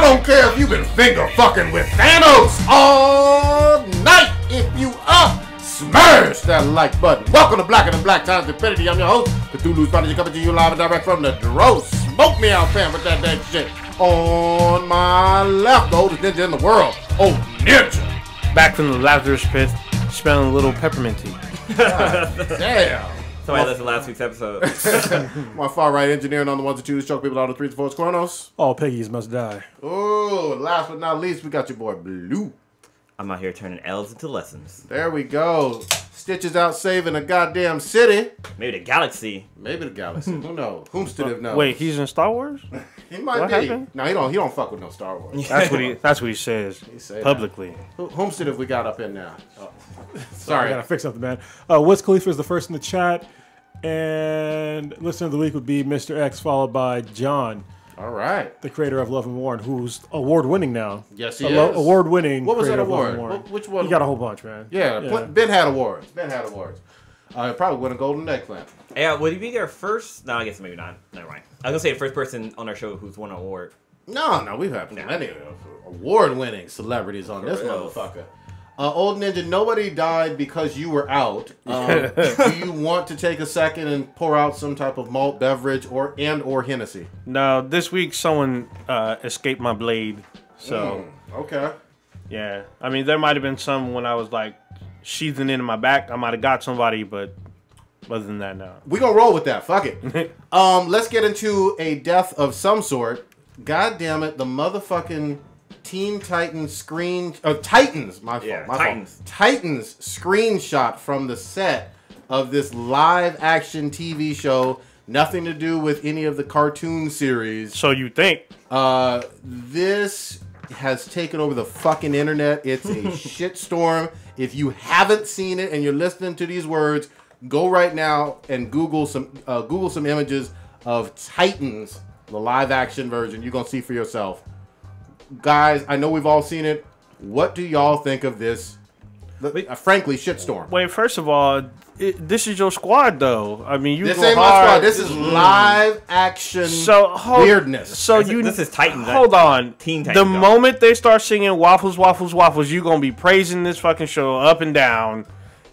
don't care if you've been finger fucking with Thanos all night. If you up, smash that like button. Welcome to Blacker Than Black Times Infinity. I'm your host, Cthulhu's Prodigy, coming to you live and direct from the Dro. Smoke me out, fam, with that shit. On my left, the oldest ninja in the world. Oh, ninja. Back from the Lazarus pit, smelling a little peppermint tea. Damn. Somebody listened to last week's episode. My far right engineering on the ones and twos, choke people on the threes and fours, Chronos. All piggies must die. Oh, last but not least, we got your boy Blue. I'm out here turning L's into lessons. There we go. Stitches out saving a goddamn city. Maybe the galaxy. Maybe the galaxy. Who knows? Whomstead knows? Wait, he's in Star Wars? He might What be. happened? No, he don't fuck with no Star Wars. That's what he says say publicly. Whomstead have we got up in now? Oh. I Sorry. gotta fix something, man. Wiz Khalifa is the first in the chat, and listener of the week would be Mr. X, followed by John, All right. the creator of Love and Warren, who's award-winning now. Yes, he is. Award-winning. What was that creator of Love and award? Warren. Which one? He got a whole bunch, man. Yeah, Ben had awards. Probably won a golden eggplant. Yeah, would he be their first? No, I guess maybe not. Never mind. I was gonna say the first person on our show who's won an award. No, we've had plenty of award-winning celebrities on this motherfucker. Old Ninja, nobody died because you were out. Do you want to take a second and pour out some type of malt beverage or Hennessy? No, this week someone escaped my blade. So, okay. yeah. I mean, there might have been some when I was like sheathing into my back. I might have got somebody, but other than that, no. We're going to roll with that. Fuck it. Let's get into a death of some sort. God damn it. The motherfucking Teen Titans Titans, my fault. Titans screenshot from the set of this live action TV show. Nothing to do with any of the cartoon series. So you think? This has taken over the fucking internet. It's a shitstorm. If you haven't seen it and you're listening to these words, go right now and Google some images of Titans, the live action version. You're gonna see for yourself. Guys, I know we've all seen it. What do y'all think of this, frankly, shitstorm? Wait, first of all, this is your squad, though. I mean, this ain't my squad. This is live action weirdness. So this is Titans. Hold on. Teen Titans. The moment they start singing Waffles, Waffles, Waffles, you're going to be praising this fucking show up and down.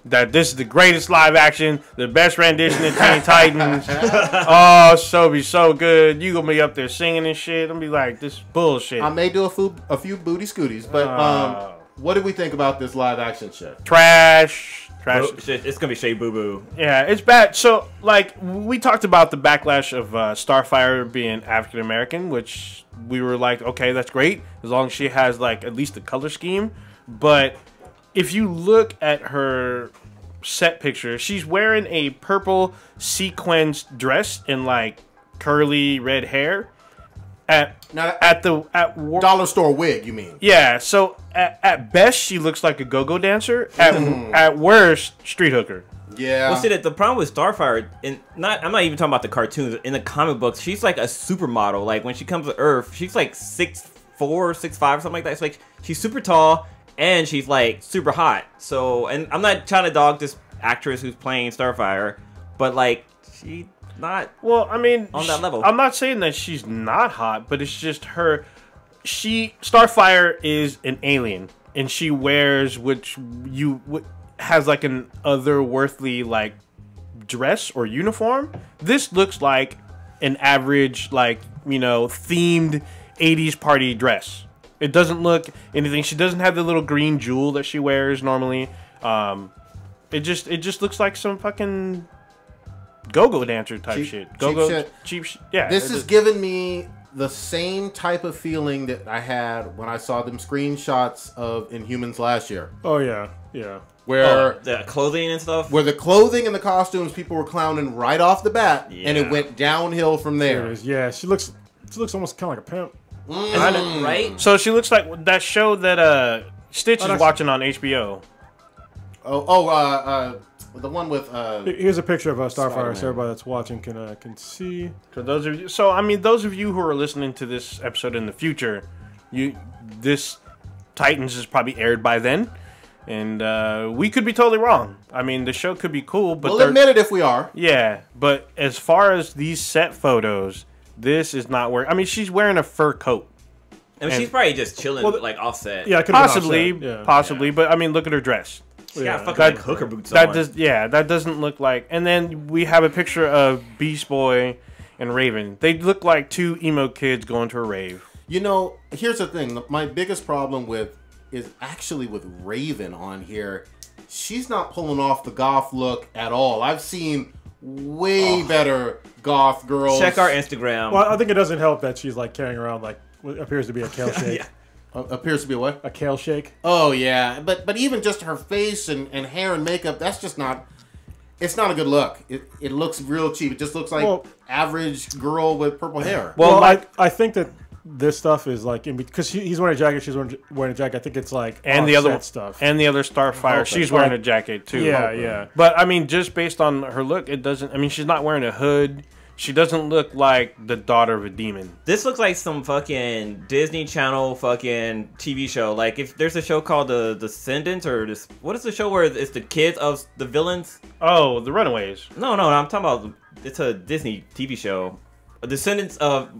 That this is the greatest live action, the best rendition of Teen Titans. Oh, so good. You gonna be up there singing and shit. I'm gonna be like, this is bullshit. I may do a few booty scooties, but what did we think about this live action shit? Trash. It's gonna be Shea Boo Boo. Yeah, it's bad. So, like, we talked about the backlash of Starfire being African American, which we were like, okay, that's great as long as she has like at least the color scheme, but if you look at her set picture, she's wearing a purple sequins dress and like curly red hair. At dollar store wig, you mean? Yeah. So at best, she looks like a go-go dancer. At worst, street hooker. Yeah. Well, see, the problem with Starfire, I'm not even talking about the cartoons. In the comic books, she's like a supermodel. Like when she comes to Earth, she's like 6'4", 6'5", something like that. It's like she's super tall. And she's like super hot. So, and I'm not trying to dog this actress who's playing Starfire, but like she's not. Well, I mean, on that level. I'm not saying that she's not hot, but it's just her. Starfire is an alien, and she wears has like an otherworldly like dress or uniform. This looks like an average themed 80s party dress. It doesn't look anything. She doesn't have the little green jewel that she wears normally. It just looks like some fucking go-go dancer type shit. Cheap shit. Yeah. This is giving me the same type of feeling that I had when I saw them screenshots of Inhumans last year. Oh yeah. Where the clothing and stuff. Where the clothing and the costumes, people were clowning right off the bat, and it went downhill from there. Yeah, she looks almost kind of like a pimp. Right? So she looks like that show that Stitch is watching on HBO. The one with here's a picture of Starfire, so everybody that's watching can see. For those of you, so I mean, those of you who are listening to this episode in the future, this Titans is probably aired by then, and we could be totally wrong. I mean, the show could be cool, but we'll admit it if we are. Yeah, but as far as these set photos, this is not where. I mean, she's wearing a fur coat. I mean, she's probably just chilling with like Offset. Yeah, it could've been Possibly, Offset. Yeah. possibly, but I mean, look at her dress. She got fucking That- like hooker boots That on. that doesn't look like. And then we have a picture of Beast Boy and Raven. They look like two emo kids going to a rave. You know, here's the thing. My biggest problem is actually with Raven on here. She's not pulling off the goth look at all. I've seen way better goth girls. Check our Instagram. Well, I think it doesn't help that she's like carrying around like what appears to be a kale shake. Yeah. Appears to be what? A kale shake. Oh yeah, but even just her face and hair and makeup, that's just not. It's not a good look. It looks real cheap. It just looks like average girl with purple hair. Well, I think that this stuff is like because he's wearing a jacket, she's wearing a jacket. I think it's like And the other stuff. and the other Starfire, she's wearing a jacket too. Yeah, yeah. But I mean, just based on her look, it doesn't. I mean, she's not wearing a hood. She doesn't look like the daughter of a demon. This looks like some fucking Disney Channel fucking TV show. Like if there's a show called The Descendants or this, what is the show where it's the kids of the villains? Oh, the Runaways. No, I'm talking about it's a Disney TV show, Descendants of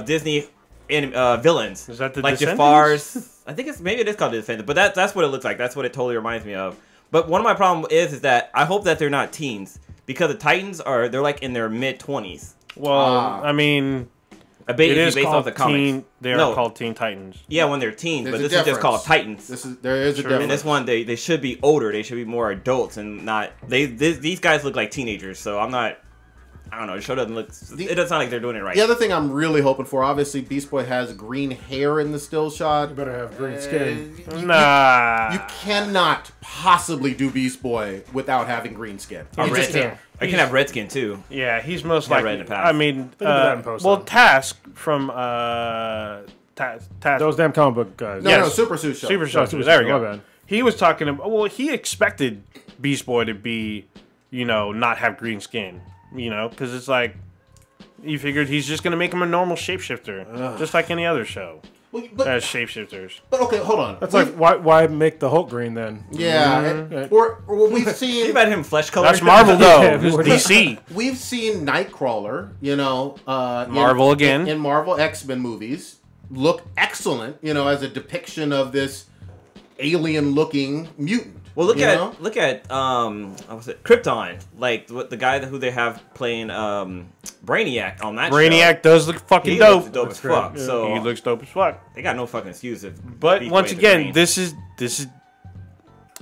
Disney villains. Is that the like Descendants? Jafar's? I think maybe it is called The Descendants, but that's what it looks like. That's what it totally reminds me of. But one of my problems is that I hope that they're not teens because the Titans they're like in their mid-20s. Well, I mean, I bet it if is you base off called the comics. They are called Teen Titans. Yeah, when they're teens, There's but a this is just difference. called Titans. There is a difference. And this one, they should be older. They should be more adults and not. These guys look like teenagers, so I'm not. I don't know. The show doesn't look. It doesn't sound like they're doing it right. The other thing I'm really hoping for, obviously, Beast Boy has green hair in the still shot. You better have green skin. Nah. You cannot possibly do Beast Boy without having green skin. Or You just red. can't. I can have red skin too. Yeah, he's most Yeah, likely. red in the past. I mean, of that in post, well, though. Task from Task. Those damn comic book guys. No, Yes. no, Super Suit Show. Super Show. Super There Show, we go. my bad. He was talking about. Well, he expected Beast Boy to be, not have green skin. Because it's like he figured he's just gonna make him a normal shapeshifter, just like any other show Well, that but, has shapeshifters. but okay, hold on. That's like why make the Hulk green then? Yeah, or we've You seen about him flesh color? That's Marvel though. Yeah, This is DC. we've seen Nightcrawler, Marvel again. in Marvel X-Men movies, look excellent, as a depiction of this alien-looking mutant. Well, look you at know? what was it? Krypton, like the guy who they have playing Brainiac on that Brainiac show. does look fucking He dope. looks dope as great, fuck. yeah. So He looks dope as fuck. they got no fucking excuse. But once again, this is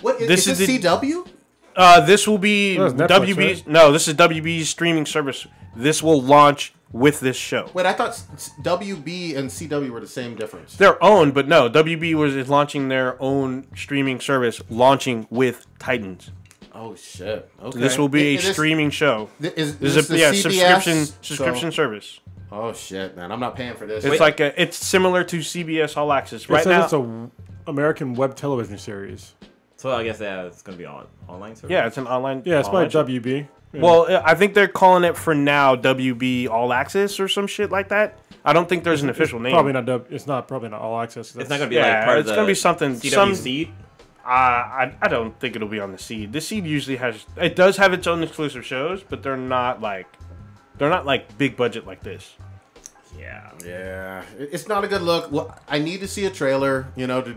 What is this this is the- CW? this will be That was Netflix, WB's. right? No, this is WB's streaming service. This will launch with this show. Wait, I thought WB and CW were the same difference. Their own, but no, WB is launching their own streaming service, launching with Titans. Oh shit! Okay, This will be a This- streaming show. Is This this is the a CBS? subscription service. Oh shit, man! I'm not paying for this. It's like it's similar to CBS All Access It right says now. it's a American web television series. So I guess it's gonna be online service. Yeah, it's an online. Yeah, it's by online show. WB. Yeah. Well, I think they're calling it for now WB All Access or some shit like that. I don't think there's an official name. Probably not. It's not probably not all access. It's not gonna be Yeah, like part it's of the gonna be something- CW some- seed. I don't think it'll be on the Seed. The Seed usually it does have its own exclusive shows, but they're not like big budget like this. Yeah. Yeah, it's not a good look. Well, I need to see a trailer, to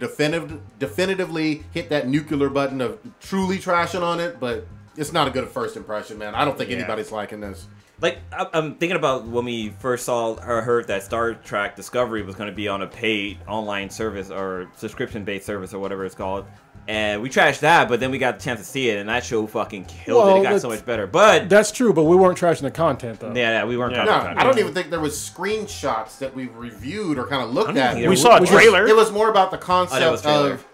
definitively hit that nuclear button of truly trashing on it. But it's not a good first impression, man. I don't think anybody's liking this. Like I'm thinking about when we first saw or heard that Star Trek Discovery was going to be on a paid online service or subscription-based service or whatever it's called, and we trashed that. But then we got the chance to see it, and that show fucking killed it. It got so much better. But That's true, but we weren't trashing the content though. yeah, we weren't. Yeah. No, talking about I don't it. even think there was screenshots that we reviewed or kind of looked I don't at. either. We saw a It was- trailer. It was more about the was concept trailer. of,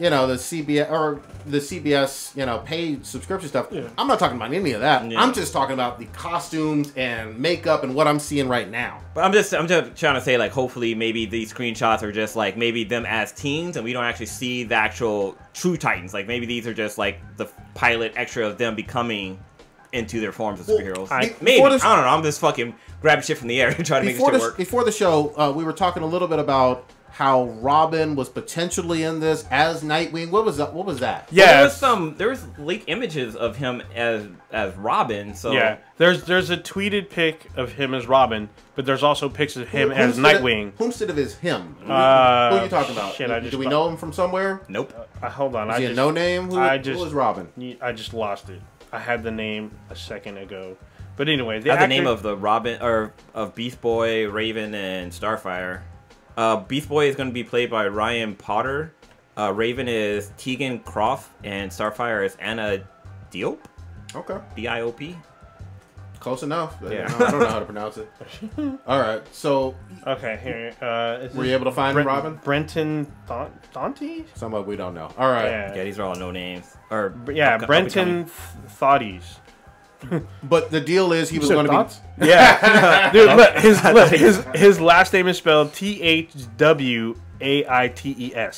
the CBS or the CBS, paid subscription stuff. Yeah. I'm not talking about any of that. Yeah. I'm just talking about the costumes and makeup and what I'm seeing right now. But I'm just trying to say, like, hopefully maybe these screenshots are just like maybe them as teens, and we don't actually see the actual true Titans. Like maybe these are just like the pilot extra of them becoming into their forms of superheroes. Maybe before I this- don't know. I'm just fucking grabbing shit from the air and trying to make this shit work. Before the show, we were talking a little bit about how Robin was potentially in this as Nightwing. What was that? What was that? Yeah, there was leaked images of him as Robin. So yeah, there's a tweeted pic of him as Robin, but there's also pics of him as Nightwing. Whomstead is him? Who are you talking about? Shit, do we know him from somewhere? Nope. Hold on, Is he a no name? Who is Robin? I just lost it. I had the name a second ago, but anyway, the name of the Robin or of Beast Boy, Raven, and Starfire. Beast Boy is going to be played by Ryan Potter. Raven is Tegan Croft, and Starfire is Anna Diop. Okay. Diop. Close enough. Yeah. I don't know how to pronounce it. All right. So. Okay. Here. Were you able to find Robin? Brenton Thontes? Some of we don't know. All right. Yeah, these are all no names. Or Brenton Thotties. But the deal is he was going to be. Yeah, dude. His last name is spelled Thwaites.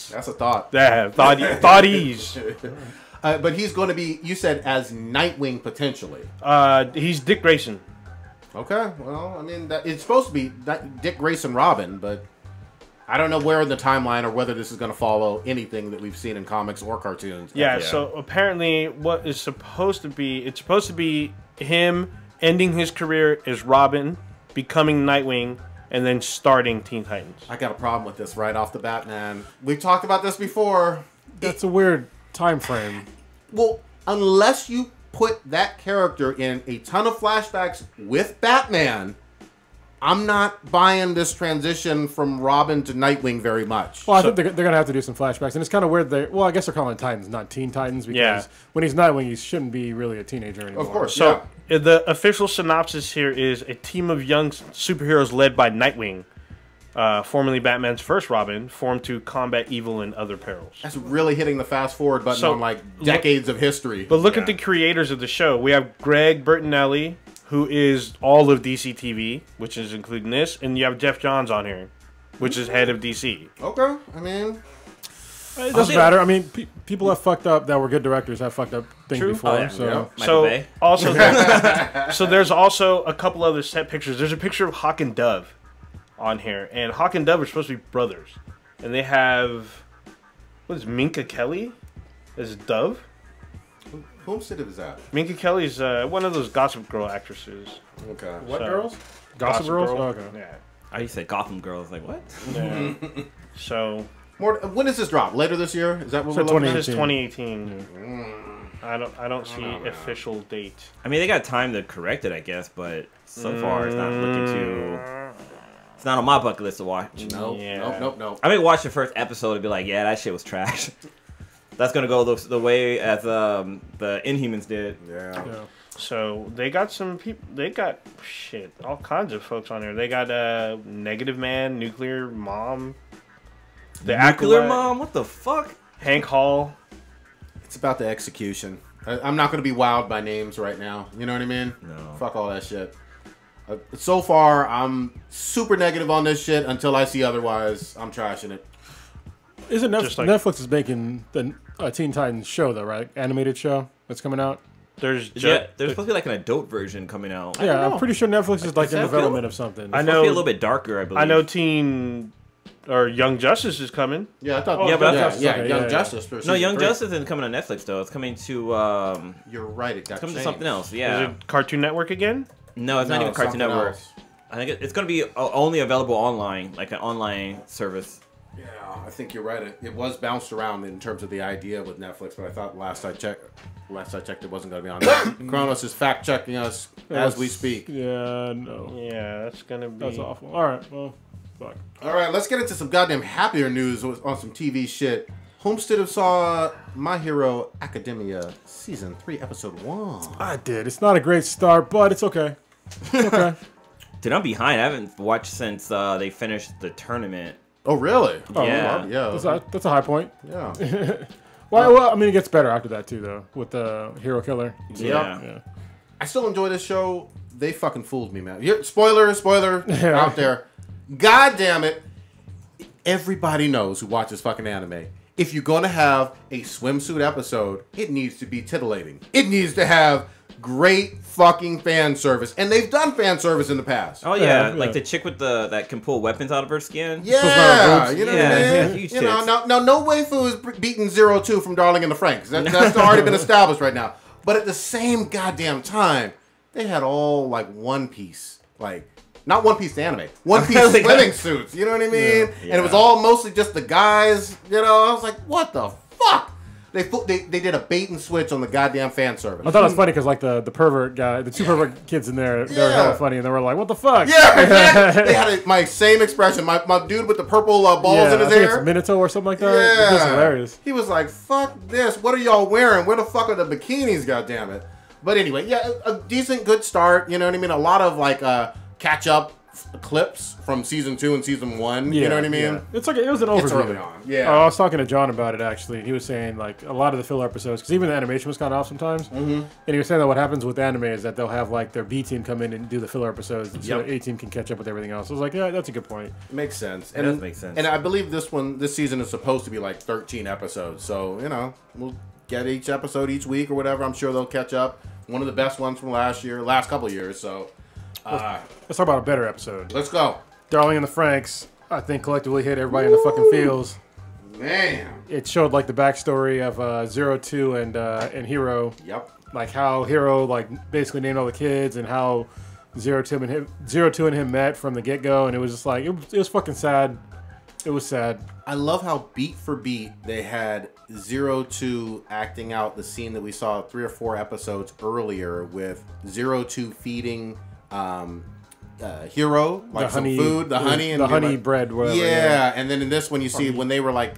That's a thought. Yeah, Thotties. But he's going to be. You said as Nightwing potentially. He's Dick Grayson. Okay. Well, I mean, it's supposed to be Dick Grayson Robin, but I don't know where in the timeline or whether this is going to follow anything that we've seen in comics or cartoons. Yeah, so apparently what is supposed to be, it's supposed to be him ending his career as Robin, becoming Nightwing, and then starting Teen Titans. I got a problem with this right off the bat, man. We've talked about this before. That's a weird time frame. Well, unless you put that character in a ton of flashbacks with Batman, I'm not buying this transition from Robin to Nightwing very much. Well, I think they're going to have to do some flashbacks. And it's kind of weird. Well, I guess they're calling Titans, not Teen Titans, because when he's Nightwing, he shouldn't be really a teenager anymore. Of course, So the official synopsis here is a team of young superheroes led by Nightwing, formerly Batman's first Robin, formed to combat evil and other perils. That's really hitting the fast forward button on like decades of history. But look at the creators of the show. We have Greg Bertinelli, who is all of DC TV, which is including this, and you have Jeff Johns on here, which is head of DC. Okay, I mean, it doesn't matter. I mean, people have fucked up that were good directors have fucked up things before. Oh, yeah. So, also, so there's also a couple other set pictures. There's a picture of Hawk and Dove on here, and Hawk and Dove are supposed to be brothers, and they have what is Minka Kelly as Dove. Whomstead is that? Minka Kelly's one of those Gossip Girl actresses. Okay. What girls? Gossip Girls? Girl. Oh, okay. Yeah. I used to say Gotham Girls. Like, what? Yeah. So. When does this drop? Later this year? Is that what So we're looking at? This is 2018. I don't see official date. I mean, they got time to correct it, I guess, but so far it's not looking too... It's not on my bucket list to watch. Nope. I may watch the first episode and be like, yeah, that shit was trash. That's gonna go the way as the Inhumans did. Yeah. So they got some people. They got all kinds of folks on there. They got Negative Man, Nuclear Mom, the Nuclear Acolyte, Mom. What the fuck? Hank Hall. It's about the execution. I'm not going to be wowed by names right now. You know what I mean? No. Fuck all that shit. So far, I'm super negative on this shit until I see otherwise. I'm trashing it. Isn't Netflix is making the Teen Titans show though, right? Animated show that's coming out. There's supposed to be like an adult version coming out. Yeah, I'm pretty sure Netflix is like in development of something. I know. Supposed to be a little bit darker, I believe. I know Teen or Young Justice is coming. Yeah, I thought. Young Justice. No, Young Justice isn't coming on Netflix though. It's coming to. You're right. It got coming changed. to something else. Yeah. Is it Cartoon Network again? No, it's not even Cartoon Network. Else. I think it's going to be only available online, like an online service. Yeah, I think you're right. It was bounced around in terms of the idea with Netflix, but I thought last I checked, it wasn't going to be on there. Kronos is fact checking us as we speak. Yeah, no. Yeah, that's gonna be. That's awful. All right, well, fuck. All right, let's get into some goddamn happier news on some TV shit. Homestead saw My Hero Academia Season 3, Episode 1. I did. It's not a great start, but it's okay. It's okay. Dude, I'm behind. I haven't watched since they finished the tournament. Oh, really? Oh, yeah. That's a high point. Yeah. Well, I mean, it gets better after that, too, though, with the Hero Killer. So, Yeah. I still enjoy this show. They fucking fooled me, man. Spoiler out there. God damn it. Everybody knows who watches fucking anime. if you're going to have a swimsuit episode, it needs to be titillating. It needs to have great fucking fan service. And they've done fan service in the past. Oh, yeah. Like the chick with that can pull weapons out of her skin. Yeah. You know what I yeah, mean? huge You know, now, no waifu is beating 0-2 from Darling in the Franxx. That's already been established right now. But at the same goddamn time, they had all, like, One Piece. Like, not One Piece the anime. One Piece swimming suits. You know what I mean? Yeah. And it was all mostly just the guys. You know, I was like, what the fuck? They did a bait and switch on the goddamn fan service. I thought it was funny because like the pervert guy, the two pervert kids in there, they were hella funny, and they were like, "What the fuck?" Yeah, they had my same expression. My dude with the purple balls in his hair, it's Minato or something like that. Yeah, It was hilarious. He was like, "Fuck this! What are y'all wearing? Where the fuck are the bikinis? Goddamn it!" But anyway, yeah, a decent, good start. You know what I mean? A lot of like catch up clips from season 2 and season 1. You know what I mean? Yeah. It's like it was an overview. It's early on. Yeah. I was talking to John about it actually, and he was saying like a lot of the filler episodes, because even the animation was kind of off sometimes. And he was saying that what happens with anime is that they'll have like their B team come in and do the filler episodes, so A team can catch up with everything else. I was like, yeah, that's a good point. Makes sense. It does make sense. And I believe this season is supposed to be like 13 episodes. So you know, we'll get each episode each week or whatever. I'm sure they'll catch up. One of the best ones from last couple of years. So Let's talk about a better episode. let's go. Darling in the Franxx, I think collectively hit everybody in the fucking feels. Man. It showed like the backstory of 02 and Hero. Yep. Like how Hero like basically named all the kids, and how 02 and him met from the get go, and it was just like it was fucking sad. It was sad. I love how beat for beat they had 02 acting out the scene that we saw 3 or 4 episodes earlier with 02 feeding Hero like some food, the honey, and the honey like, bread, whatever. Yeah, and then in this one you see when they were like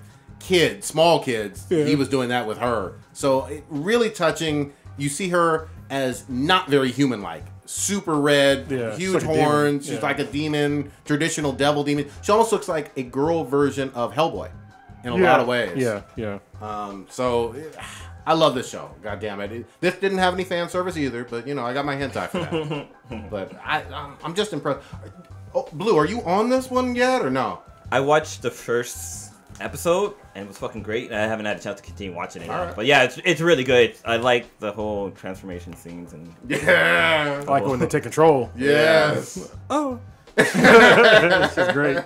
small kids, he was doing that with her. So it really touching. You see her as not very human-like. Super red, huge like horns. She's like a demon, traditional devil demon. She almost looks like a girl version of Hellboy in a lot of ways. Yeah. So I love this show. God damn it. This didn't have any fan service either, but you know, I got my hentai for that. But I'm just impressed. Oh, Blue, are you on this one yet or no? I watched the first episode and it was fucking great. I haven't had a chance to continue watching it yet. Right. But yeah, it's really good. I like the whole transformation scenes and Yeah. I like when they take control. Yes. oh, This is great.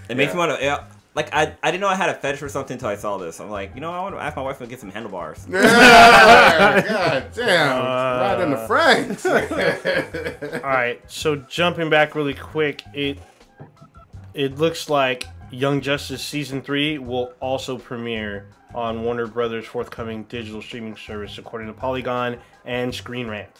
it makes me want to. Yeah, like I didn't know I had a fetish for something until I saw this. I'm like, you know, I want to ask my wife to get some handlebars. Yeah. God damn. Right in the Franks. All right, so jumping back really quick, it looks like Young Justice Season 3 will also premiere on Warner Brothers' forthcoming digital streaming service, according to Polygon and Screen Rant.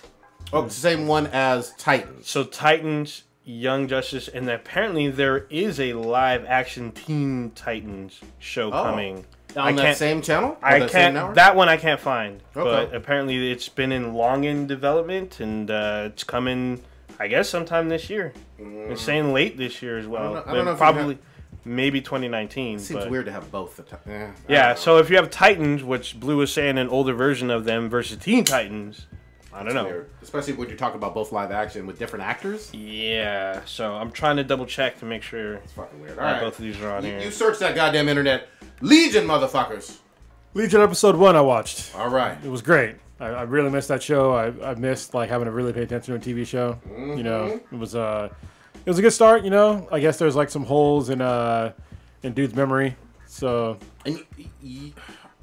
Oh, same one as Titans. So Titans, Young Justice, and apparently there is a live-action Teen Titans show coming. On that same channel? I can't. That one I can't find. Okay. But apparently it's been in development, and it's coming, I guess, sometime this year. It's saying late this year as well. I don't know if probably, maybe 2019. It seems but weird to have both the time. I yeah, don't know. so if you have Titans, which Blue was saying an older version of them, versus Teen Titans, I don't know. Weird. Especially when you're talking about both live action with different actors. Yeah, so I'm trying to double check to make sure It's fucking weird. All right. both of these are on here. You search that goddamn internet. Legion, motherfuckers. Legion episode 1 I watched. All right. It was great. I really missed that show. I missed like having to really pay attention to a TV show. You know, it was a good start. You know, I guess there's like some holes in dude's memory. So And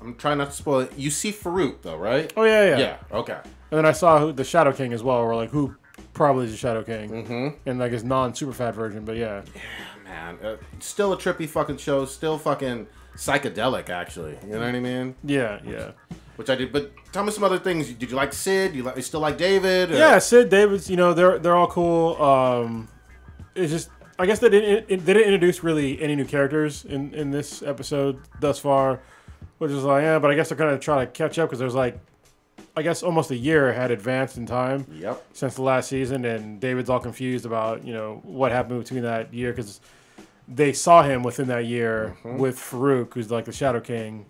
I'm trying not to spoil it. You see Farouk though, right? oh yeah. Yeah. Okay. And then I saw the Shadow King as well. Or like who probably is the Shadow King, and like his non-super fat version. But yeah, Man, still a trippy fucking show. Still fucking psychedelic, actually. You know what I mean? yeah. Which I did. But tell me some other things. Did you like Sid? You still like David? Or? Yeah, Sid, David's, you know, they're all cool. It's just, I guess they didn't introduce really any new characters in this episode thus far, which is like, yeah, but I guess they're gonna try to catch up because there's like, I guess almost a year had advanced in time since the last season, and David's all confused about, you know, what happened between that year because they saw him within that year with Farouk, who's like the Shadow King.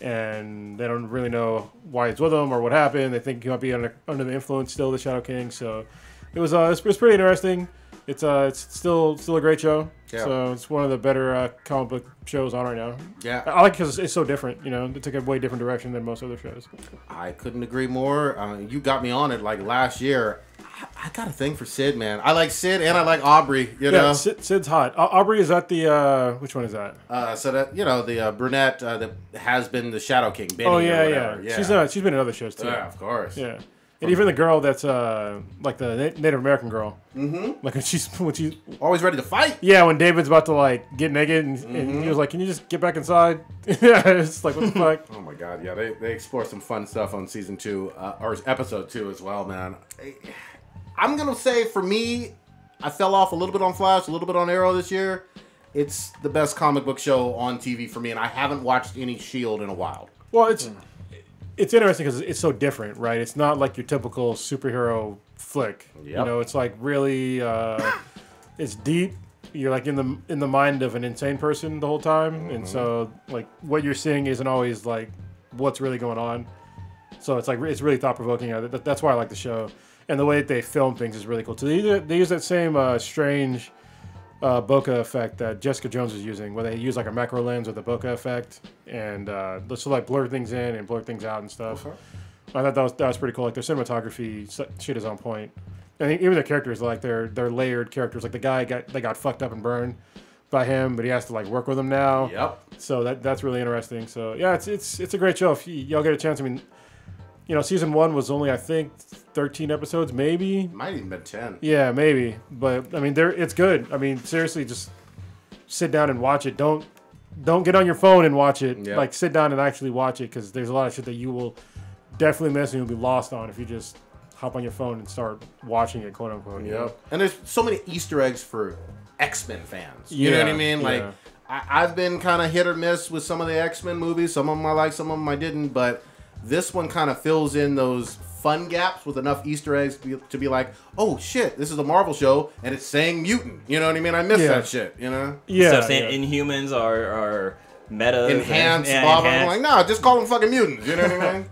And they don't really know why he's with them or what happened. They think he might be under the influence still of the Shadow King. So it was pretty interesting. It's still a great show. Yeah. So it's one of the better comic book shows on right now. Yeah. I like it because it's so different. You know, it took a way different direction than most other shows. I couldn't agree more. You got me on it like last year. I got a thing for Sid, man. I like Sid and I like Aubrey. You know, Sid's hot. Aubrey is that the which one is that? So that the brunette that has been the Shadow King. Benny Oh or yeah. whatever. She's been in other shows too. Yeah, of course. Yeah. And even the girl that's like the Native American girl. Mm-hmm. Like when she's Always ready to fight. yeah, when David's about to like get naked and he was like, "Can you just get back inside?" Yeah, it's like what the fuck. Oh my god, yeah, they explore some fun stuff on season 2 or episode 2 as well, man. I'm gonna say for me, I fell off a little bit on Flash, a little bit on Arrow this year. It's the best comic book show on TV for me, and I haven't watched any Shield in a while. Well, it's interesting because it's so different, right? It's not like your typical superhero flick. Yep. You know, it's like really, it's deep. You're like in the mind of an insane person the whole time, and so like what you're seeing isn't always like what's really going on. So it's like it's really thought provoking. That's why I like the show, and the way that they film things is really cool too. They use that same strange bokeh effect that Jessica Jones is using, where they use like a macro lens with a bokeh effect, and just to like blur things in and blur things out and stuff. Okay. I thought that was pretty cool. Like their cinematography shit is on point, and even their characters, like they're layered characters. Like the guy got fucked up and burned by him, but he has to like work with him now. Yep. So that's really interesting. So yeah, it's a great show. If y'all get a chance, I mean, you know, season 1 was only I think 13 episodes, maybe. Might even been 10. Yeah, maybe. But I mean, it's good. I mean, seriously, just sit down and watch it. Don't get on your phone and watch it. Yep. Like sit down and actually watch it, because there's a lot of shit that you will definitely miss and you'll be lost on if you just hop on your phone and start watching it, quote unquote. you know? Yep. And there's so many Easter eggs for X-Men fans. You know what I mean? Like, yeah. I've been kind of hit or miss with some of the X-Men movies. Some of them I like, some of them I didn't. But this one kind of fills in those fun gaps with enough Easter eggs to be like, oh shit, this is a Marvel show and it's saying mutant. You know what I mean? I miss that shit. You know? Yeah. So saying Inhumans are meta Enhanced, blah, blah. I'm like, no, just call them fucking mutants. You know what I mean?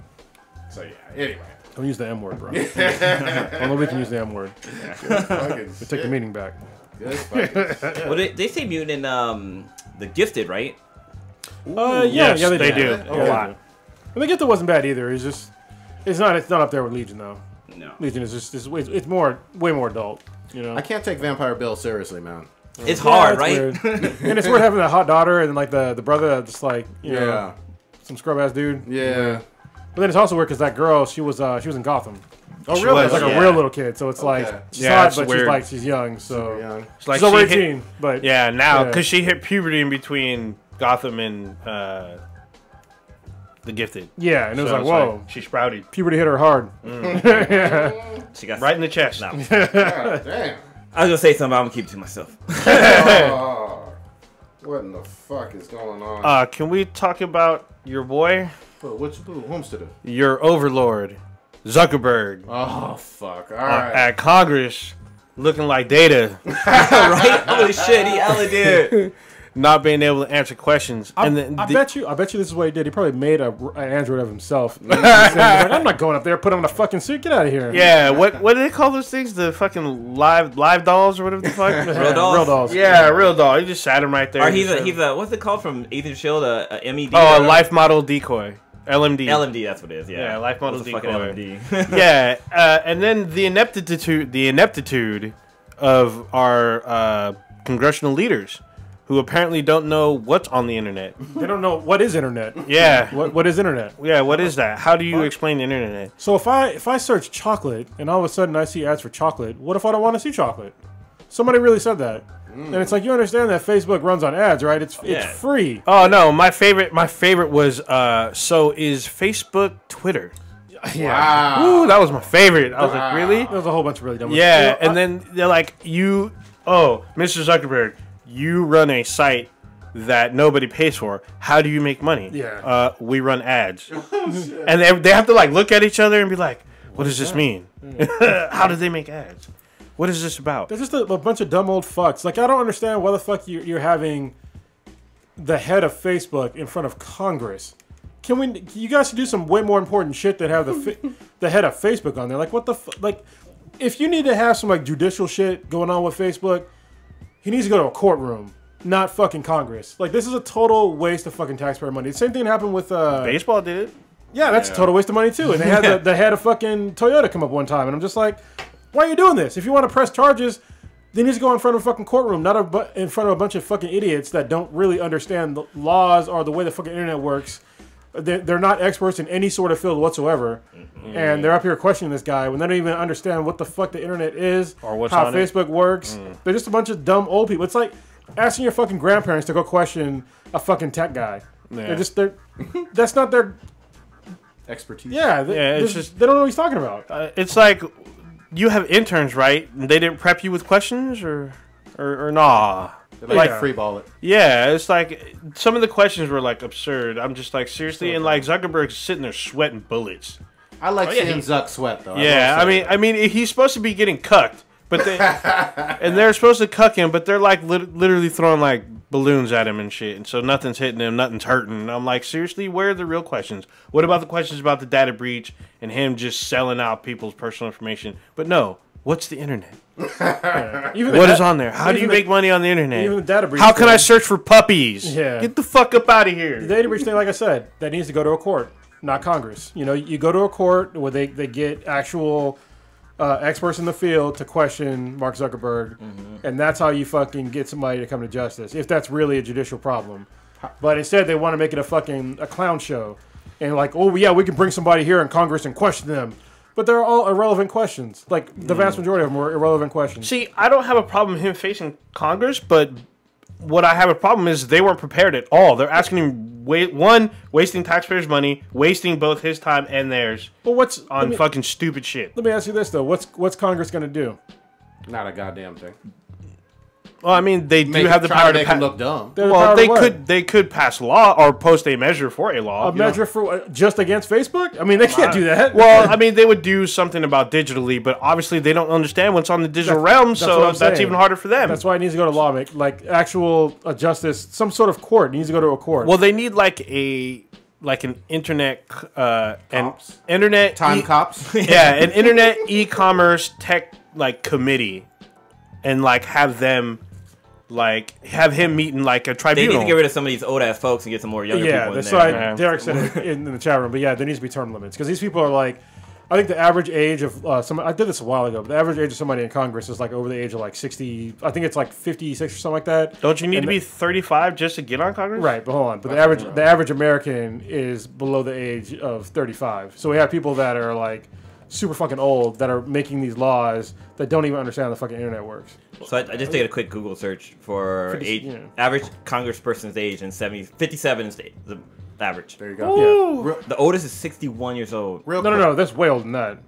So yeah. Anyway. Don't use the M word, bro. Only we can use the M word. We take the meaning back. Good fucking shit. Well, they say mutant in The Gifted, right? Yeah, they do. A Yeah, lot. do. And the Gifted wasn't bad either. It's not up there with Legion though. No. Legion is it's way more adult. You know. I can't take Vampire Bill seriously, man. It's hard, it's right? weird. And it's weird having a hot daughter and then like the brother that's just like you know, Yeah. some scrub ass dude. Yeah. But then it's also weird because that girl she was in Gotham. Oh, She really? was, Like yeah. a real little kid, so it's like she's Yeah, hot, it's but weird. she's young, so Young. It's like she's over she hit- 18. But Yeah, now Yeah. because she hit puberty in between Gotham and The Gifted. yeah, and it was So like it's whoa, she sprouted puberty hit her hard. She got right in the chest. No. God damn. I was gonna say something, but I'm gonna keep it to myself. Oh, what in the fuck is going on? Can we talk about your boy, Which Homestead? your overlord, Zuckerberg, Oh fuck! All right. at Congress, looking like Data, Right? Holy shit, he out there. not being able to answer questions, and then I bet you this is what he did. He probably made an android of himself. He's like, I'm not going up there, put on a fucking suit, get out of here. yeah, what do they call those things? The fucking live dolls or whatever the fuck. Real dolls? Real dolls. Yeah, real doll. He just sat him right there. Or he's a what's it called from Agent Shield? A MED. oh, a life model decoy, LMD. LMD, that's what it is. Yeah, Yeah, life model It was a fucking decoy. LMD. Yeah, and then the ineptitude of our congressional leaders, who apparently don't know what's on the internet. They don't know what is internet. Yeah, What is internet? yeah. What is that? How do you explain the internet? So if I search chocolate and all of a sudden I see ads for chocolate, what if I don't want to see chocolate? Somebody really said that. And it's like, you understand that Facebook runs on ads, right? It's free. Oh no, my favorite was so is Facebook Twitter. Wow. Ooh, that was my favorite. I was like, really? There's a whole bunch of really dumb ones. Yeah, You know, and then they're like, Mr. Zuckerberg, you run a site that nobody pays for. How do you make money? Yeah. We run ads. And they have to like look at each other and be like, what does this mean? How do they make ads? What is this about? They're just a bunch of dumb old fucks. Like, I don't understand why the fuck you're having the head of Facebook in front of Congress. You guys should do some way more important shit than have the head of Facebook on there. Like, what the like, if you need to have some like judicial shit going on with Facebook, he needs to go to a courtroom, not fucking Congress. Like, this is a total waste of fucking taxpayer money. The same thing happened with Baseball did it. Yeah, that's a total waste of money too. And they had a fucking Toyota come up one time, and I'm just like, why are you doing this? If you want to press charges, then you just go in front of a fucking courtroom, not in front of a bunch of fucking idiots that don't really understand the laws or the way the fucking internet works. They're not experts in any sort of field whatsoever, and they're up here questioning this guy when they don't even understand what the fuck the internet is or how Facebook works. They're just a bunch of dumb old people. It's like asking your fucking grandparents to go question a fucking tech guy. Yeah. That's not their expertise. Yeah, it's just they don't know what he's talking about. It's like you have interns, right? And they didn't prep you with questions, or nah. They like free ball it. Yeah, it's like some of the questions were like absurd. I'm just like, seriously, and like Zuckerberg's sitting there sweating bullets. I like seeing Zuck sweat though. Yeah, I mean, he's supposed to be getting cucked, but and they're supposed to cuck him, but they're like literally throwing like balloons at him and shit, and so nothing's hitting him, nothing's hurting. And I'm like, seriously, where are the real questions? What about the questions about the data breach and him just selling out people's personal information? But no, what's the internet? What is on there? How do you make money on the internet? Even the data breach How can I search for puppies? Yeah. Get the fuck up out of here. The data breach thing, like I said, that needs to go to a court, not Congress. You know, you go to a court where they get actual experts in the field to question Mark Zuckerberg, and that's how you fucking get somebody to come to justice, if that's really a judicial problem. But instead, they want to make it a clown show. And like, oh, yeah, we can bring somebody here in Congress and question them. But they're all irrelevant questions. Like, the vast majority of them were irrelevant questions. See, I don't have a problem with him facing Congress, but what I have a problem is they weren't prepared at all. They're asking him, wasting taxpayers' money, wasting both his time and theirs on fucking stupid shit. Let me ask you this, though. What's Congress going to do? Not a goddamn thing. Well, I mean, they do have the power to make him look dumb. Well, they could pass law or post a measure for a law. A measure for just against Facebook? I mean, they can't do that. Well, I mean, they would do something about digitally, but obviously they don't understand what's on the digital realm, so that's even harder for them. That's why it needs to go to law, like actual justice, some sort of court. It needs to go to a court. Well, they need like an internet internet cops. Yeah, an internet e-commerce tech like committee, and like have them. Like, have him meet in, like, a tribunal. They need to get rid of some of these old-ass folks and get some more younger people in there. That's why Derek said it in the chat room. But, yeah, there needs to be term limits. Because these people are, like, I think the average age of I did this a while ago, but the average age of somebody in Congress is, like, over the age of, like, 60. I think it's, like, 56 or something like that. Don't you need to be 35 just to get on Congress? Right, but hold on. But the average American is below the age of 35. So we have people that are, like, super fucking old that are making these laws that don't even understand how the fucking internet works. So I just did a quick Google search for average congressperson's age, and 57 is the average. There you go. Yeah. The oldest is 61 years old. No, that's way older than that.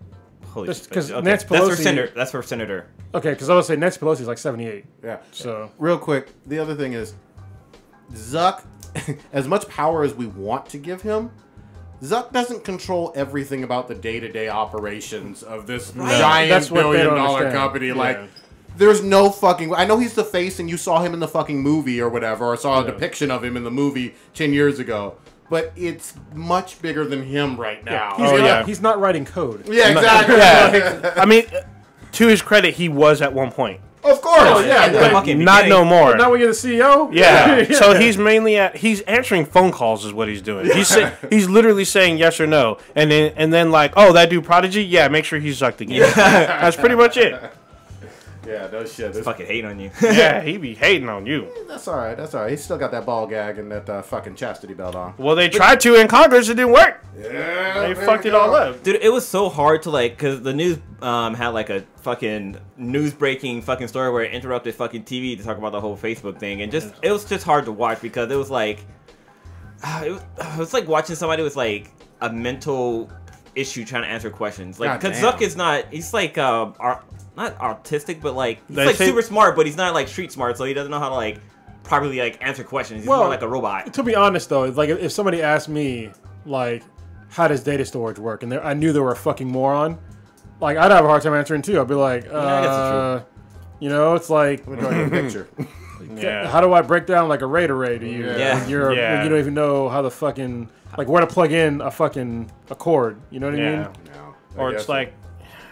Holy shit. Because Okay. Nancy Pelosi... That's for senator. Okay, because I was saying Nancy Pelosi is like 78. Yeah. So real quick, the other thing is, Zuck, as much power as we want to give him, Zuck doesn't control everything about the day-to-day operations of this giant billion-dollar company. Yeah. Like, there's no fucking... I know he's the face and you saw him in the fucking movie or whatever, or saw a depiction of him in the movie 10 years ago. But it's much bigger than him right now. He's not writing code. Yeah, exactly. I mean, to his credit, he was at one point. Of course, Not no more. But now when you're the CEO? Yeah. So he's mainly he's answering phone calls is what he's doing. He's literally saying yes or no. And then like, oh, that dude Prodigy? Yeah, make sure he's sucked again. That's pretty much it. Yeah, no shit. He's fucking hating on you. Yeah, he be hating on you. That's all right. He's still got that ball gag and that fucking chastity belt on. Well, they tried to in Congress. It didn't work. Yeah, they fucked it all up. Dude, it was so hard to, like, because the news had, like, a fucking news-breaking fucking story where it interrupted fucking TV to talk about the whole Facebook thing. And just, it was just hard to watch because it was like, it was like watching somebody with, like, a mental issue trying to answer questions. Like, because Zuck is not, he's like, not autistic, but like he's like super smart, but he's not like street smart, so he doesn't know how to like properly like answer questions. He's more like a robot. To be honest, though, like if somebody asked me like, how does data storage work, and I knew they were a fucking moron, like I'd have a hard time answering too. I'd be like, you know, it's like let me draw you a picture. Yeah. How do I break down like a RAID array to you? Yeah. When you don't even know how the fucking like where to plug in a fucking cord. You know what I mean? No. Or it's like.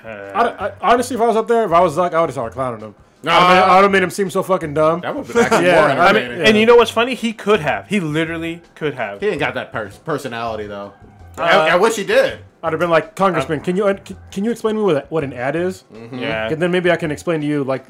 I honestly, if I was up there, if I was Zuck, I would have started clowning him. I would have made him seem so fucking dumb. That would have been actually Yeah, more I mean, entertaining. And you know what's funny? He could have. He literally could have. He ain't got that personality though. I wish he did. I'd have been like, Congressman, can you explain to me what an ad is? Yeah. And then maybe I can explain to you like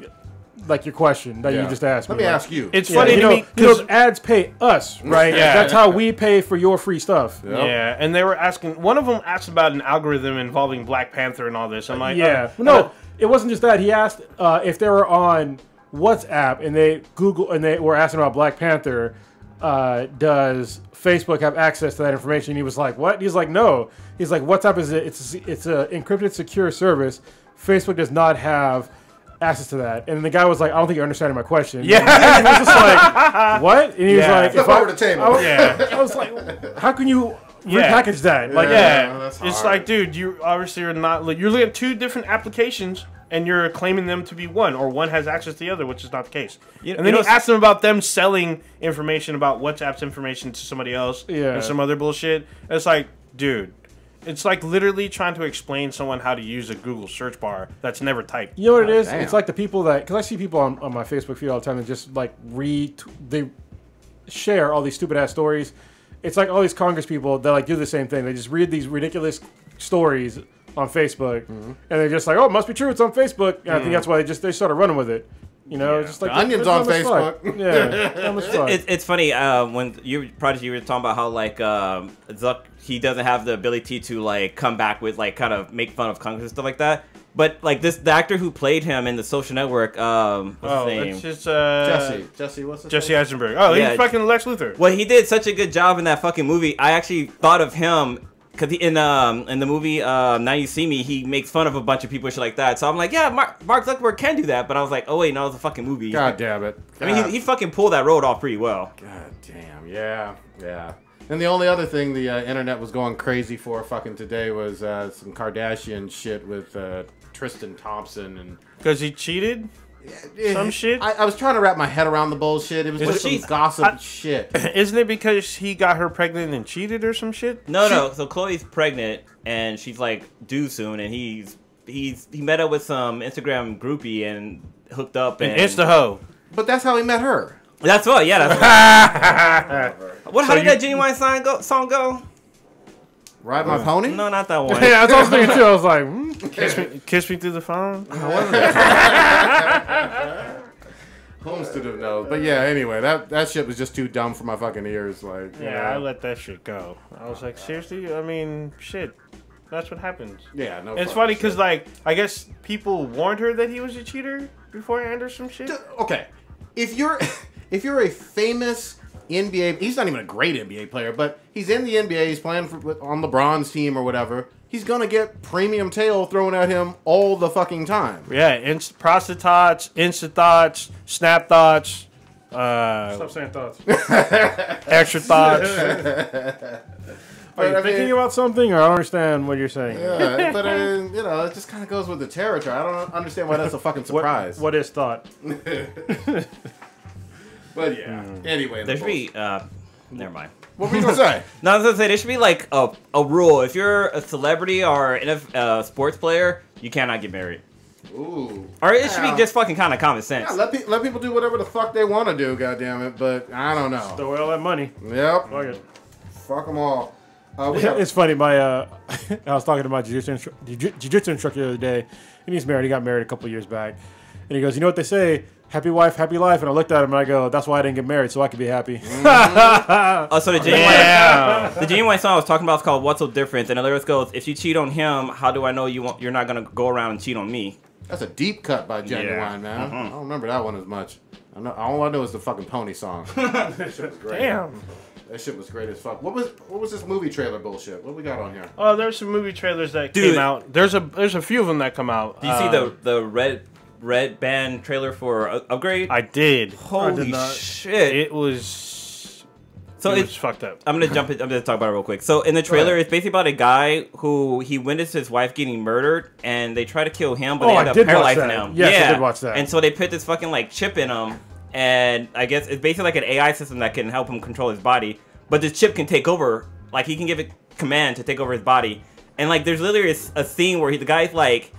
your question that you just asked me. Let me ask you. It's funny to me you because know, ads pay us, right? Yeah. That's how we pay for your free stuff. yeah, and they were asking. One of them asked about an algorithm involving Black Panther and all this. I'm like, Yeah. No, it wasn't just that. He asked if they were on WhatsApp and they were asking about Black Panther. Does Facebook have access to that information? He was like, what? He's like, no. He's like, WhatsApp is it's a encrypted, secure service. Facebook does not have access to that. And the guy was like, I don't think you're understanding my question. Yeah. And he was just like, what? And he was like, Flip over the table. I was like, how can you repackage that? Like, yeah, that's it's hard. like, dude, you obviously are not. You're looking at two different applications, and you're claiming them to be one, or one has access to the other, which is not the case. And then he asked them about them selling information about WhatsApp's information to somebody else, and some other bullshit. And it's like, dude, it's like literally trying to explain someone how to use a Google search bar that's never typed. you know what it is? Damn. It's like the people that, because I see people on my Facebook feed all the time that just like they share all these stupid ass stories. It's like all these Congress people that like do the same thing. They just read these ridiculous stories on Facebook, and they're just like, "Oh, it must be true. It's on Facebook." And I think that's why they started running with it. You know, just like The Onion's on Facebook. Yeah, dumb as fuck. It's funny when you were talking about how like Zuck, he doesn't have the ability to like come back with like kind of make fun of Congress and stuff like that. But like the actor who played him in The Social Network, what's his name? It's just Jesse, what's his Jesse name? Eisenberg. Oh, Yeah. he's fucking Lex Luthor. Well, he did such a good job in that fucking movie. I actually thought of him because in the movie Now You See Me, he makes fun of a bunch of people and shit like that. So I'm like, yeah, Mark Zuckerberg can do that. But I was like, oh wait, no, it's a fucking movie. God damn it. I mean, he fucking pulled that road off pretty well. God damn, yeah. And the only other thing the internet was going crazy for fucking today was some Kardashian shit with Tristan Thompson and Because he cheated? Some shit? I was trying to wrap my head around the bullshit. It was just some gossip shit. Isn't it because he got her pregnant and cheated or some shit? No. So Chloe's pregnant and she's like due soon, and he met up with some Instagram groupie and hooked up and Insta hoe. But that's how he met her. That's what. Yeah. That's what. How did that Genuine song go? Ride my pony? No, not that one. Yeah, that's what I was thinking too. I was like, Kiss me through the phone? Holmes to have known. But yeah, anyway, that shit was just too dumb for my fucking ears. Like, Yeah, I let that shit go. I was like, seriously? I mean, shit. That's what happens. Yeah, no. It's funny because, like, I guess people warned her that he was a cheater beforehand or some shit. Okay, if you're a famous NBA, he's not even a great NBA player, but he's in the NBA. He's playing on LeBron's team or whatever. He's gonna get premium tail thrown at him all the fucking time. Yeah, prostitutes, Insta thoughts, Snap thoughts, stop saying thoughts. extra thoughts. Are you thinking about something, or I don't understand what you're saying? Yeah, but you know, it just kind of goes with the territory. I don't understand why that's a fucking surprise. What is thought? But yeah. Anyway, There should be. Never mind. what were you gonna say? No, I was gonna say there should be like a rule. If you're a celebrity or a sports player, you cannot get married. Ooh. Or it should be just fucking kind of common sense. Yeah, let people do whatever the fuck they want to do. Goddamn it! But I don't know. Throw away all that money. Yep. Fuck it. Fuck them all. We have, It's funny. I was talking to my jiu-jitsu instructor the other day, and he's married. He got married a couple years back, and he goes, "You know what they say? Happy wife, happy life." And I looked at him and I go, "That's why I didn't get married, so I could be happy." Oh, so the Yeah. genuine song I was talking about is called "What's So Different," and the lyrics goes, "If you cheat on him, how do I know you're not gonna go around and cheat on me?" that's a deep cut by Genuine, Yeah. man. I don't remember that one as much. All I know is the fucking pony song. That shit was great. Damn. That shit was great as fuck. What was this movie trailer bullshit? What we got on here? Oh, there's some movie trailers that Dude. came out. There's a few of them that come out. Do you see the red band trailer for Upgrade? I did. Holy not. shit! It was. So it it's was fucked up. I'm gonna talk about it real quick. So in the trailer, ahead. it's basically about a guy who he witnessed his wife getting murdered, and they try to kill him, but Oh, they I end up did watch paralyzing that. him. Yes, I did watch that. And so they put this fucking like chip in him, and I guess it's basically like an AI system that can help him control his body. But this chip can take over, like he can give it command to take over his body. And like there's literally a scene where the guy's like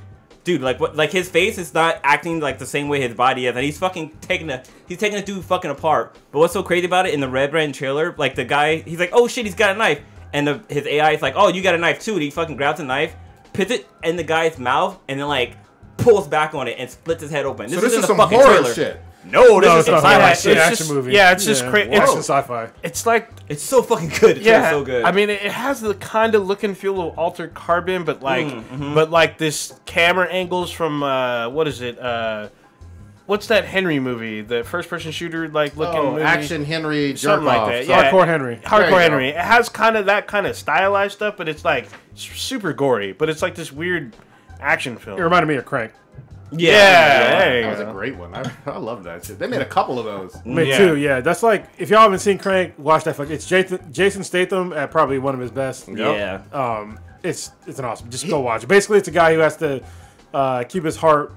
dude, like what? Like his face is not acting like the same way his body is, and he's taking a dude fucking apart. But what's so crazy about it in the Red Brand trailer? Like the guy, he's like, oh shit, he's got a knife, and his AI is like, oh, you got a knife too, and he fucking grabs a knife, puts it in the guy's mouth, and then like pulls back on it and splits his head open. So this in is the some fucking horror trailer. shit. No, this is not sci-fi horror. shit. It's an It's action just- movie. yeah, it's just crazy. Action sci-fi. It's like It's so fucking good. It's yeah, so good. I mean, it has the kind of look and feel of Altered Carbon, but like, this camera angles from what is it? What's that Henry movie? The first-person shooter like looking movie? Action Henry jerk Something like off. that. Yeah. Hardcore Henry. There Hardcore you Henry. go. It has kind of that kind of stylized stuff, but it's like super gory. But it's like this weird action film. It reminded me of Crank. Yeah, there you That was a go. great one. I love that shit. They made a couple of those. Me Yeah. too. Yeah, that's like if y'all haven't seen Crank, watch that. It's Jason Statham at probably one of his best. yeah. It's an awesome. Just go watch it. Basically, it's a guy who has to keep his heart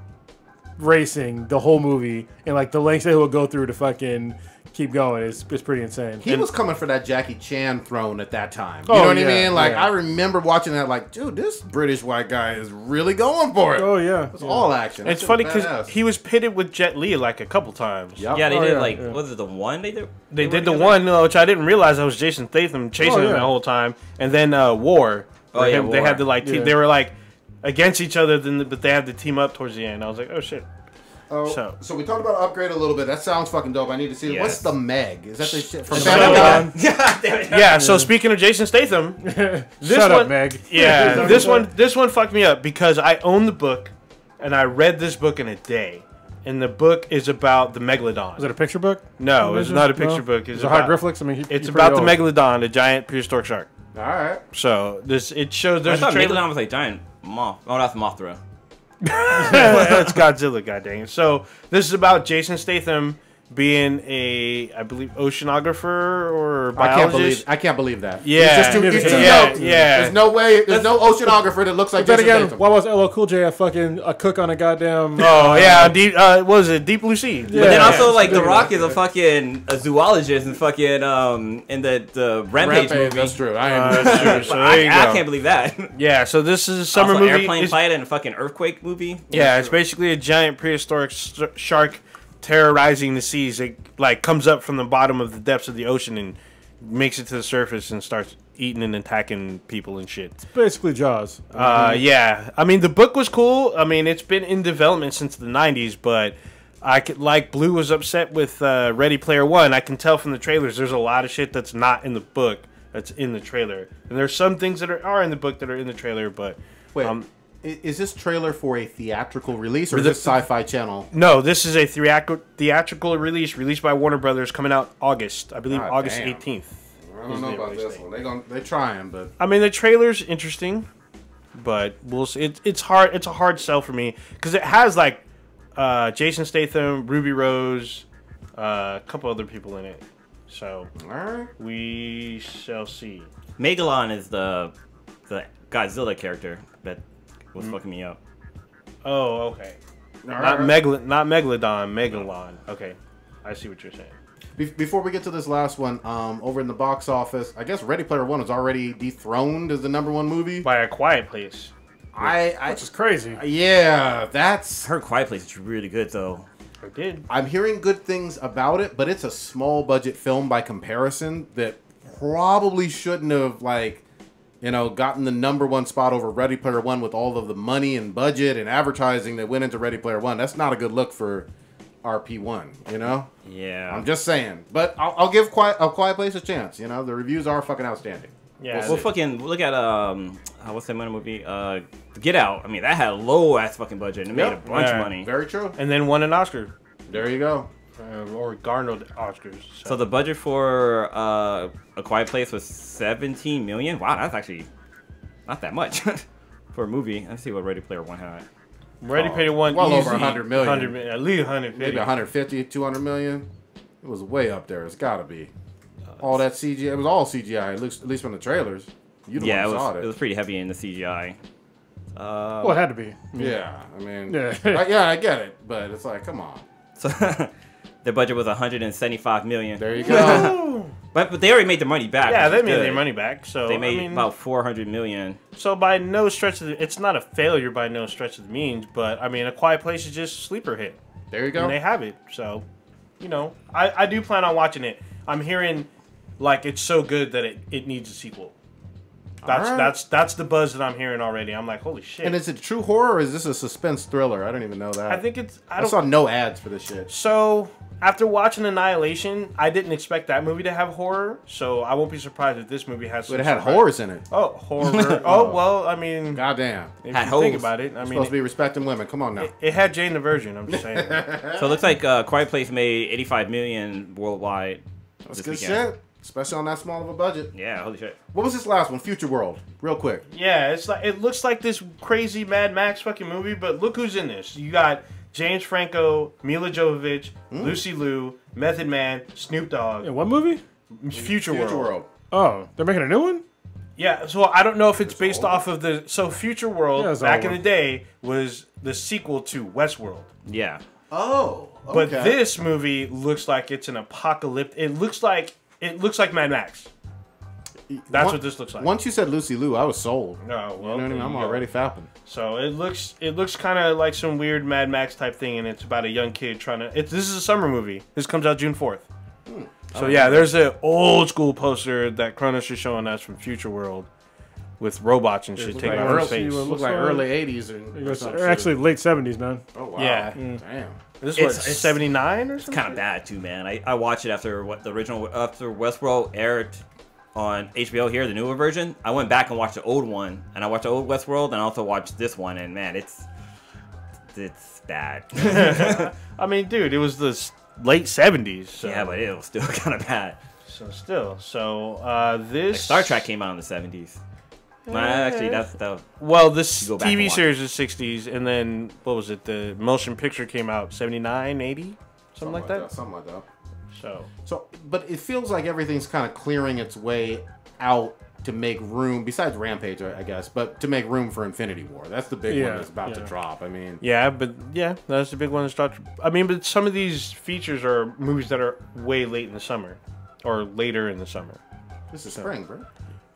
racing the whole movie, and like the lengths that he'll go through to fucking keep going is pretty insane. He was coming for that Jackie Chan throne at that time. You Oh, know what I yeah, mean? Like, yeah. I remember watching that like, dude, this British white guy is really going for it. Oh yeah, It's all action. That It's shit funny was because badass. he was pitted with Jet Li like a couple times. Yep. Yeah, they Oh, did yeah, like yeah. was it the one they did? They were did the together? one, which I didn't realize that was Jason Statham chasing Oh, him yeah. the whole time, and then War. Oh, where yeah, They War. had to like Yeah. they were like against each other, but they had to team up towards the end. I was like, oh shit. So we talked about Upgrade a little bit. That sounds fucking dope. I need to see it. Yes. What's the Meg? Is that the shit from So, Family Guy? God damn it. Yeah. So speaking of Jason Statham, this Shut one, up, Meg. yeah, this one fucked me up because I own the book, and I read this book in a day. And the book is about the megalodon. Was it a picture book? No, it's not a picture No? book. Is It's it about, hieroglyphics? I mean, it's you're about the pretty old. megalodon, a giant prehistoric shark. All right. So it shows I there's a thought trailer. Megalodon was like giant moth. Oh, that's Mothra. That's Godzilla, goddamn. So this is about Jason Statham being I believe, oceanographer or biologist. I can't believe that. Yeah. It's just too, it's too Yeah, young. yeah. There's no way. There's no oceanographer that looks like Then Jason again, Statham. why was LL Cool J a cook on a goddamn? Oh yeah, deep. What was it? Deep Blue Sea. But then Yeah. also like The Yeah. Rock is a zoologist and fucking in the Rampage movie. That's true. I am. That's true. So I there you can't go. believe that. Yeah. So this is a summer Also, movie. airplane It's- pilot and a fucking earthquake movie. Yeah, it's basically a giant prehistoric shark terrorizing the seas. It like comes up from the bottom of the depths of the ocean and makes it to the surface and starts eating and attacking people and shit. Basically Jaws. Yeah, I mean the book was cool. I mean it's been in development since the '90s, but I could like Blue was upset with Ready Player One. I can tell from the trailers. There's a lot of shit that's not in the book that's in the trailer, and there's some things that are in the book that are in the trailer, but Wait, is this trailer for a theatrical release or is the- this Sci-Fi Channel? no, this is a theatrical released by Warner Brothers, coming out August, I believe, God August damn. 18th. I don't know about this one. They're trying, but I mean, the trailer's interesting, but we'll see. It's hard. It's a hard sell for me because it has like Jason Statham, Ruby Rose, a couple other people in it. So all right. we shall see. Megalon is the Godzilla character that was fucking me up. Oh, okay. All Not right. Megalodon, Megalon. Okay, I see what you're saying. Before we get to this last one, over in the box office, I guess Ready Player One was already dethroned as the #1 movie. By A Quiet Place. Which is crazy. Yeah, that's. Her Quiet Place is really good though. I did. I'm hearing good things about it, but it's a small budget film by comparison that probably shouldn't have gotten the #1 spot over Ready Player One with all of the money and budget and advertising that went into Ready Player One. That's not a good look for RP1, you know? Yeah. I'm just saying. But I'll give A Quiet Place a chance, you know? The reviews are fucking outstanding. Yeah. Well, fucking look at what's that other movie? Get Out. I mean, that had a low ass fucking budget and it made a Yep. bunch of Yeah. money. Very true. And then won an Oscar. There you go. Or garnered Oscars. So the budget for A Quiet Place was 17 million. Wow, that's actually not that much for a movie. Let's see what Ready Player One had. Ready Player One. well over easy, 100 million. 100 million. At least 150. Maybe 150, 200 million. It was way up there. It's got to be. All that CGI. It was all CGI, at least from the trailers. You the Yeah, one it who saw was, it was pretty heavy in the CGI. Well, it had to be. Yeah, I mean, Yeah. yeah, I get it, but it's like, come on. So Their budget was 175 million. There you go. But they already made their money back. Yeah, which they is made good. their money back. So They made I mean, about 400 million. so by no stretch of the, it's not a failure by no stretch of the means. But I mean, A Quiet Place is just a sleeper hit, There you go. and they have it. So, you know, I do plan on watching it. I'm hearing like it's so good that it needs a sequel. That's the buzz that I'm hearing already. I'm like, holy shit. And is it true horror or is this a suspense thriller? I don't even know that. I think it's I saw no ads for this shit. So, after watching Annihilation, I didn't expect that movie to have horror, so I won't be surprised if this movie has some But it had surprise. horrors in it. Oh, horror. Oh, well, I mean, Goddamn. if Had you think holes. about it, I Supposed mean, to be respecting women. Come on now. it had Jane the Virgin, I'm just saying. So it looks like Quiet Place made 85 million worldwide. That's this good weekend. shit. Especially on that small of a budget. Yeah, holy shit. What was this last one? Future World. Real quick. Yeah, it's like it looks like this crazy Mad Max fucking movie, but look who's in this. You got James Franco, Mila Jovovich, Lucy Liu, Method Man, Snoop Dogg, In what movie? Future World. Oh, they're making a new one? Yeah, so I don't know if it's based off of the... So Future World, Yeah, it's back all in the day, was the sequel to Westworld. Yeah. Oh. Okay. But this movie looks like it's an apocalypse. It looks like Mad Max. That's what this looks like. Once you said Lucy Liu, I was sold. No, well, You know what I mean? there I'm you go. already fapping. So it looks kind of like some weird Mad Max type thing, and it's about a young kid trying to. This is a summer movie. This comes out June 4th. So yeah, there's an old school poster that Cronus is showing us from Future World, with robots and shit Look taking like over early, space. look like early 80s. It goes, actually, late 70s, man. Oh, wow. Yeah. Damn. This is what, It's 79 or It's something? kind of bad too, man. I watched it after after Westworld aired on HBO here, the newer version. I went back and watched the old one, and I watched the old Westworld, and I also watched this one, and man, it's bad. I mean, dude, it was the late 70s. So. Yeah, but it was still kind of bad. So still, so this Like Star Trek came out in the 70s. Actually, that's Well, this go back and TV watch series is 60s, and then what was it? The motion picture came out 79, 80, something like that. Something like that. So But it feels like everything's kind of clearing its way out to make room, besides Rampage, I guess, but to make room for Infinity War. That's the big one that's about to drop. I mean, yeah, but yeah, that's the big one to start. I mean, but some of these features are movies that are way late in the summer, or later in the summer. this is spring, bro.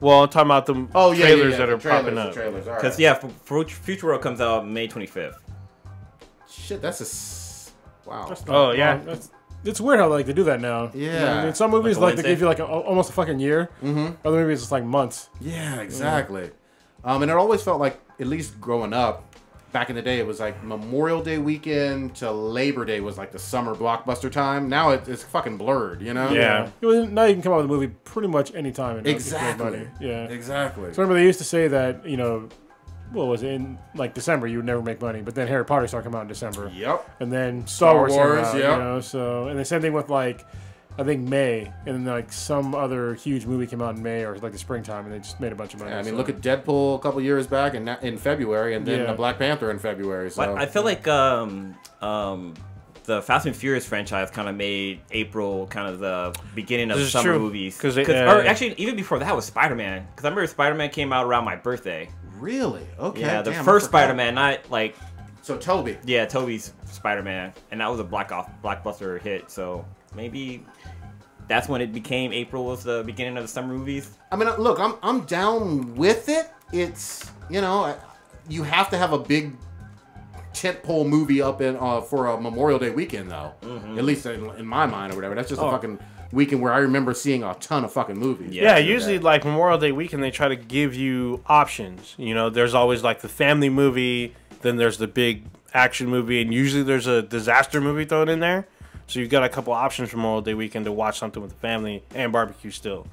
Well, I'm talking about the trailers that are popping up. Trailers, all right. because yeah, Future World comes out May 25th. Shit, that's wow. That's Oh, yeah. It's weird how like they do that now. Yeah. You know what I mean, some movies Like a like they give you like almost a fucking year. Mm-hmm. Other movies it's like months. Yeah, exactly. And it always felt like, at least growing up, back in the day, it was like Memorial Day weekend to Labor Day was like the summer blockbuster time. Now it's fucking blurred, you know? Yeah. Now you can come out with a movie pretty much any time. And Exactly. Money. Yeah. Exactly. So remember they used to say that what was it, in like December you would never make money, but then Harry Potter started coming out in December. Yep. And then Star Wars came Wars, out, yep. So and the same thing with like I think May, and then like some other huge movie came out in May or like the springtime, and they just made a bunch of money. Yeah, I mean, so. look at Deadpool a couple years back in February, and then Yeah. Black Panther in February. So But I feel like the Fast and Furious franchise kind of made April kind of the beginning of This is summer true, movies. 'cause or actually, even before that was Spider-Man. Because I remember Spider-Man came out around my birthday. really, okay, Yeah, the damn, I first forgot. Spider-Man, not like So Toby. yeah, Tobey's Spider-Man, and that was a blockbuster hit. So maybe that's when it became April was the beginning of the summer movies. I mean, look, I'm down with it. It's you have to have a big tentpole movie up in for a Memorial Day weekend, though. At least in my mind or whatever. That's just a fucking weekend where I remember seeing a ton of fucking movies. Yeah. Yeah, usually like Memorial Day weekend, they try to give you options. You know, there's always like the family movie, then there's the big action movie, and usually there's a disaster movie thrown in there. So you've got a couple options for Memorial Day weekend to watch something with the family and barbecue still.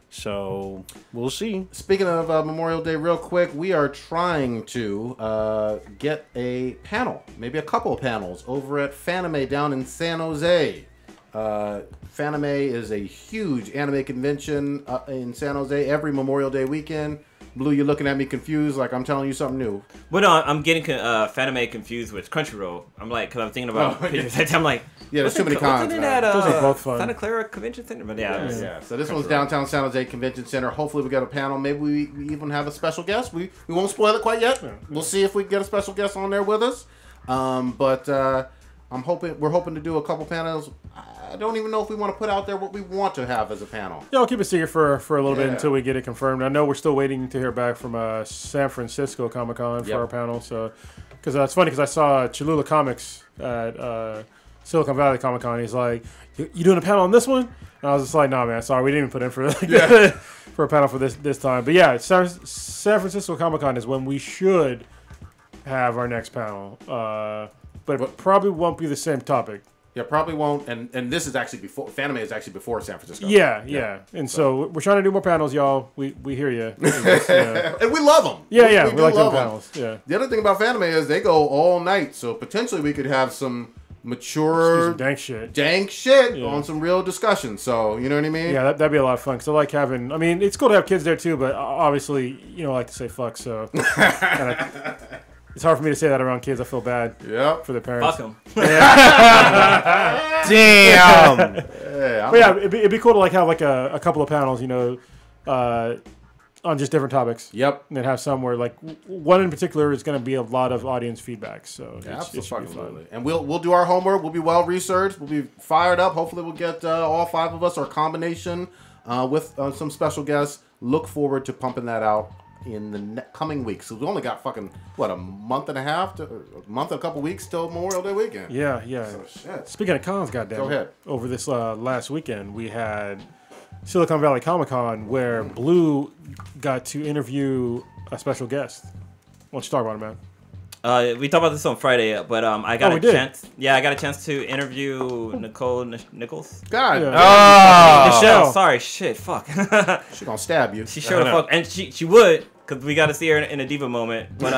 So we'll see. Speaking of Memorial Day, real quick, we are trying to get a panel, maybe a couple of panels, over at Fanime down in San Jose. Fanime is a huge anime convention in San Jose every Memorial Day weekend. Blue, you're looking at me confused like I'm telling you something new. But no, I'm getting Fanime confused with Crunchyroll. I'm like, because I'm thinking about pictures. I'm like, Yeah, there's too many cons. Wasn't it man. at Those are both fun. Santa Clara Convention Center? But yeah, Yeah. So this one's downtown San Jose Convention Center. Hopefully we got a panel. Maybe we even have a special guest. We won't spoil it quite yet. We'll see if we can get a special guest on there with us. But We're hoping to do a couple panels. I don't even know if we want to put out there what we want to have as a panel. Yeah, I'll keep it secret for a little bit until we get it confirmed. I know we're still waiting to hear back from San Francisco Comic-Con for our panel. So, because it's funny because I saw Cholula Comics at Silicon Valley Comic-Con. He's like, "You doing a panel on this one?" And I was just like, "Nah, man, sorry, we didn't even put in for for a panel for this time." But yeah, San Francisco Comic-Con is when we should have our next panel. But it probably won't be the same topic. Yeah, probably won't. And this is actually before. Fanime is actually before San Francisco. Yeah. And so we're trying to do more panels, y'all. We hear you. And we love them. Yeah, we like love doing panels. Yeah. The other thing about Fanime is they go all night, so potentially we could have some mature, some dank shit on some real discussion. So you know what I mean? Yeah, that'd be a lot of fun. Cause I like having. I mean, it's cool to have kids there too, but obviously, I like to say fuck. So. It's hard for me to say that around kids. I feel bad for their parents. Fuck them. Damn. But yeah, it'd be cool to have a couple of panels, on just different topics. Yep. And then have some where one in particular is going to be a lot of audience feedback. So it should be fun. And we'll do our homework. We'll be well researched. We'll be fired up. Hopefully we'll get all 5 of us or a combination with some special guests. Look forward to pumping that out in the coming weeks. So we only got fucking a month and a half to a month and a couple weeks till Memorial Day weekend. Yeah. So, shit. Speaking of cons, goddamn. Go ahead. Over this last weekend, we had Silicon Valley Comic-Con where Blue got to interview a special guest. Why don't you talk about it, man? We talked about this on Friday, but I got a chance. Yeah, I got a chance to interview Nicole Nichols. God. Yeah. Michelle. Sorry, shit, fuck. She gonna stab you. She sure the fuck, and she would, because we got to see her in a diva moment. But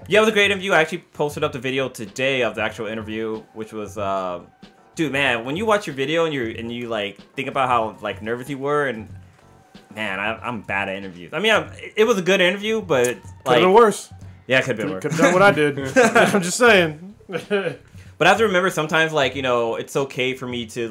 yeah, it was a great interview. I actually posted up the video today of the actual interview, which was, dude, man, when you watch your video and you think about how nervous you were, and man, I'm bad at interviews. I mean, it was a good interview, but could have been worse. Yeah, it could have been worse. Could have done what I did. I'm just saying. But I have to remember sometimes, it's okay for me to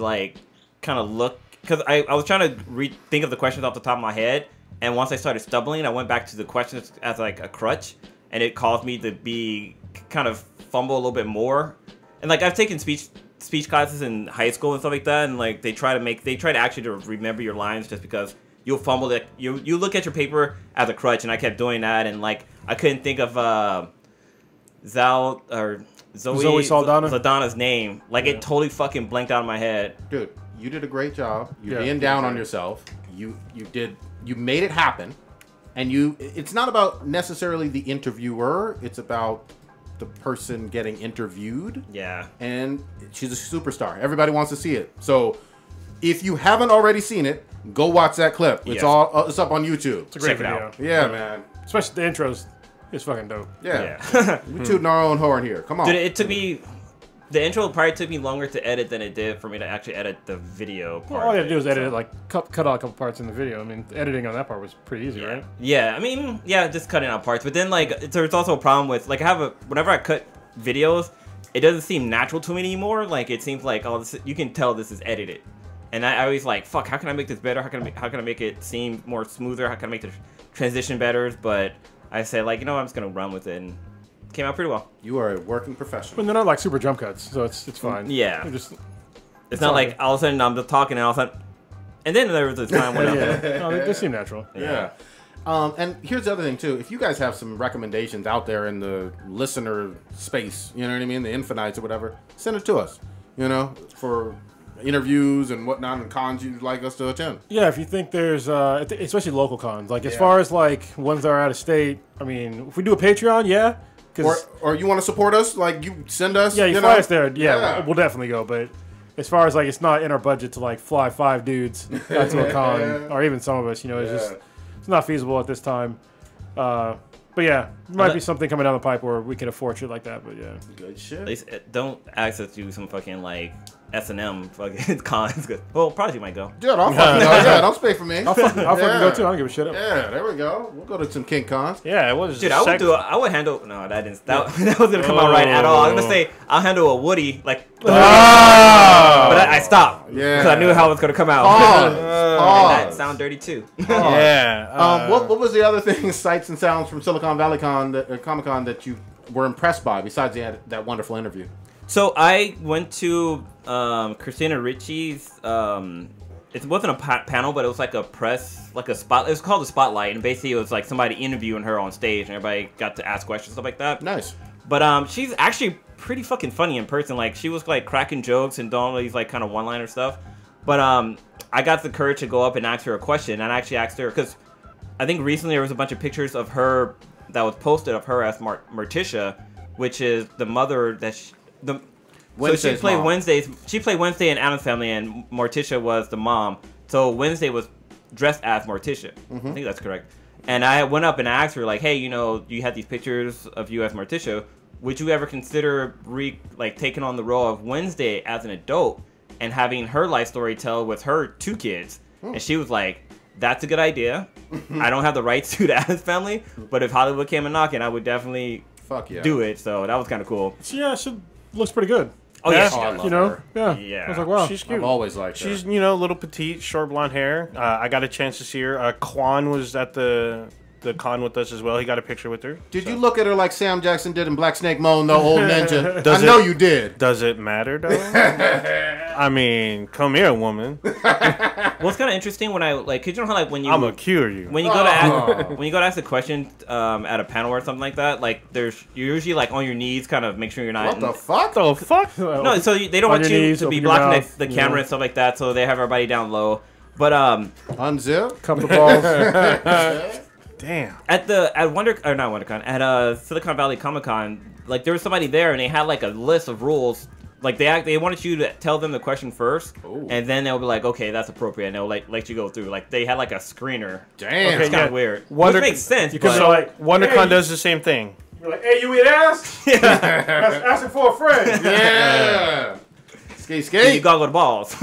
kind of look, because I was trying to think of the questions off the top of my head. And once I started stumbling, I went back to the questions as a crutch, and it caused me to be kind of fumble a little bit more. And I've taken speech classes in high school and stuff like that, and they try to actually to remember your lines, just because you'll fumble that you look at your paper as a crutch, and I kept doing that, and I couldn't think of Zoe Saldana's name. It totally fucking blanked out of my head. Dude, you did a great job. You're being down on yourself. You made it happen, and it's not about necessarily the interviewer, it's about the person getting interviewed. Yeah. And she's a superstar. Everybody wants to see it. So if you haven't already seen it, go watch that clip. It's it's up on YouTube. It's a great Check video. it out. Yeah, man. Especially the intros. It's fucking dope. Yeah. We tooting our own horn here. Come on. Dude, it took me... The intro probably took me longer to edit than it did for me to actually edit the video part. All you had to do was edit it, cut out a couple parts in the video. I mean, editing on that part was pretty easy, right? Yeah, I mean, just cutting out parts. But then, there's also a problem with, whenever I cut videos, it doesn't seem natural to me anymore. It seems you can tell this is edited. And I always fuck, how can I make this better? How can I make it seem more smoother? How can I make the transition better? But I said, I'm just going to run with it. And came out pretty well. You are a working professional. But they're not super jump cuts, so it's fine. Yeah. It's not all of a sudden I'm just talking and all of a sudden... And then there was a time when no, they seem natural. Yeah. And here's the other thing, too. If you guys have some recommendations out there in the listener space, you know what I mean? The infinites or whatever, send it to us, for interviews and whatnot and cons you'd like us to attend. Yeah, if you think there's, especially local cons, as far as ones that are out of state, I mean, if we do a Patreon, or you want to support us, you send us. Yeah, you fly us there. Yeah, we'll definitely go. But as far as it's not in our budget to fly 5 dudes out to a con, or even some of us, it's not feasible at this time. But yeah, there might be something coming down the pipe where we can afford shit like that. But yeah, good shit. At least don't ask us to do some fucking S&M fucking cons. Well, probably might go. Dude, I'll fucking go. Yeah, don't speak for me. I'll fucking go too. I don't give a shit. Yeah, there we go. We'll go to some King Cons. Yeah, it was. Dude, I would handle. No, that didn't. That was gonna come out right at all. I was gonna say I'll handle a Woody but I stopped. Yeah, because I knew how it was gonna come out. Pause. And that sound dirty too. Yeah. What was the other thing, sights and sounds from Silicon Valley Comic Con that you were impressed by besides that wonderful interview? So I went to Christina Ricci's. It wasn't a panel, but it was like a press, like a spot. It was called a spotlight, and basically it was like somebody interviewing her on stage, and everybody got to ask questions, stuff like that. Nice. But she's actually pretty fucking funny in person. Like she was like cracking jokes and doing all these like kind of one-liner stuff. But I got the courage to go up and ask her a question, and I actually asked her because I think recently there was a bunch of pictures of her that was posted of her as Morticia, which is the mother that so she played Wednesdays. She played Wednesday in Addams Family, and Morticia was the mom. So Wednesday was dressed as Morticia. I think that's correct. And I went up and asked her, like, hey, you know, you had these pictures of you as Morticia. Would you ever consider taking on the role of Wednesday as an adult and having her life story tell with her 2 kids? And she was like, that's a good idea. I don't have the rights to the Addams Family, but if Hollywood came a knocking, I would definitely do it. So that was kind of cool. Yeah, she looks pretty good. Oh yeah, I love you know, her. yeah. I was like, wow, she's cute. I've always liked her. She's, you know, little petite, short blonde hair. I got a chance to see her. Quan was at the con with us as well. He got a picture with her. Did you look at her like Sam Jackson did in Black Snake Moan, the old ninja? I know you did. Does it matter though? I mean, come here, woman. Well, it's kind of interesting when I cause you know how when you I'm gonna cure you. when you go to ask, when you go to ask a question at a panel or something like that, like you're usually like on your knees, kind of make sure you're not. What the fuck? The fuck? No, so they don't want you to be blocking the camera and stuff like that, so they have everybody down low. But unzip, cup the balls. Damn. at Silicon Valley Comic Con, like there was somebody there and they had like a list of rules. Like they wanted you to tell them the question first, and then they'll be like, okay, that's appropriate, and they'll let you go through. Like they had like a screener. Damn. It's kind of weird. Which makes sense. You could But be like, WonderCon hey, does the same thing. You're like, hey, you eat ass? That's asking for a friend. Yeah. Skate, you skate. goggle the balls.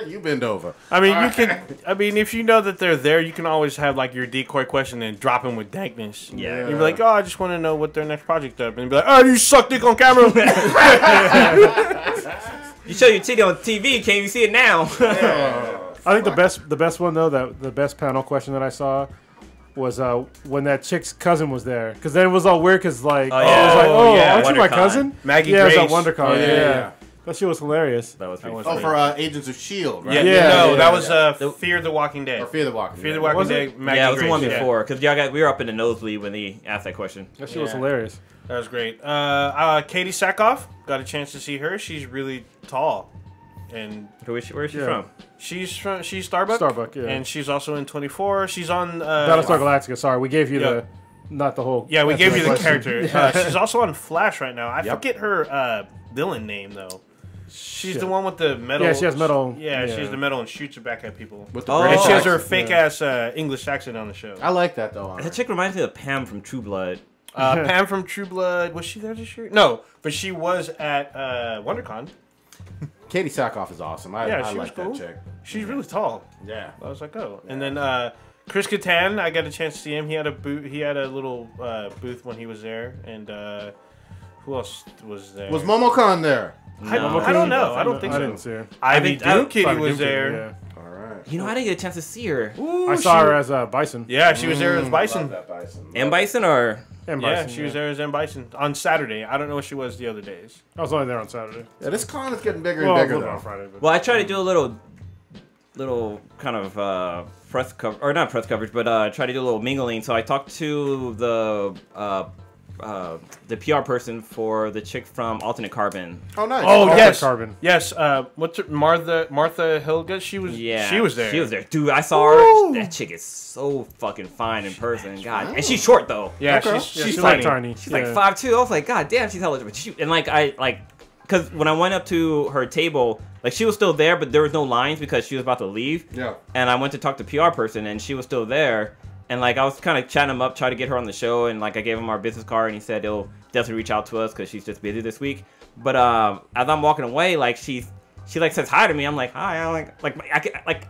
You bend over. I mean, you can. I mean, if you know that they're there, you can always have like your decoy question and drop them with dankness. Yeah. You'd be like, oh, I just want to know what their next project is, and be like, oh, you suck dick on camera. You show your titty on TV, can't you see it now? I think the best one though, the best panel question that I saw was when that chick's cousin was there, because then it was all weird, because like, Oh, yeah. it was like, oh, Yeah, aren't you my WonderCon. cousin? Maggie Yeah, Grace. it was at WonderCon. Oh, yeah. yeah. That shit was hilarious. That was pretty was funny. Oh, for Agents of S.H.I.E.L.D., right? Yeah, no, yeah, that was yeah. Fear the Walking Dead. Or Fear the Walking Fear the Dead. Walking Was Dead. it? Maggie Yeah, it was the Grace, one yeah. before, because we were up in the nosebleed when they asked that question. That shit was Yeah. hilarious. That was great. Katie Sackhoff, got a chance to see her. She's really tall, and Where is she Yeah. from? she's Starbuck. Starbuck, yeah. And she's also in 24. She's on Battlestar Galactica. Sorry, we gave you Yeah. not the whole. Yeah, we answer gave to you the question. character. She's also on Flash right now. I Yep. forget her villain name though. She's Shit. the one with the metal. Yeah, she has metal. Yeah, Yeah. she's the metal and shoots it back at people. With the Oh. British And she has her accent. fake ass English accent on the show. I like that though. On her. That chick reminds me of Pam from True Blood. Pam from True Blood, was she there this year? No, but she was at WonderCon. Katie Sackhoff is awesome. I Yeah, she like was cool. that chick. She's really tall. Yeah. I was like, oh. And then Chris Kattan, I got a chance to see him. He had a booth. He had a little booth when he was there. And who else was there? Was MomoCon there? I No. don't know. I don't think I so. didn't see her. Ivy think- Doom Kitty Ivy was Doom Kitty, there. yeah. All right. You know, I didn't get a chance to see her. Ooh, I saw her as Bison. Yeah, she was there as Bison. Love that Bison. And Bison or And Yeah, Bison, she was there as M. Bison on Saturday. I don't know what she was the other days. I was only there on Saturday. Yeah, this con is getting bigger Well, and a bigger little bit on though. Friday. But well, I tried to do a little kind of press cover or not press coverage, but try to do a little mingling. So I talked to the PR person for the chick from Alternate Carbon. Oh, nice. Oh, Alter yes. Carbon. Yes. What's her, Martha Hilga? She was Yeah, she was there. She was there, dude. I saw her. That chick is so fucking fine in person. God, and she's short though. Yeah, Okay. she's she's tiny. like tiny. She's like 5'2". I was like, God damn, she's hella. But she, and because when I went up to her table, like she was still there, but there was no lines because she was about to leave. Yeah. And I went to talk to PR person, and she was still there. And like I was kind of chatting him up, trying to get her on the show, and like I gave him our business card, and he said he'll definitely reach out to us because she's just busy this week. But as I'm walking away, like she like says hi to me. I'm like hi.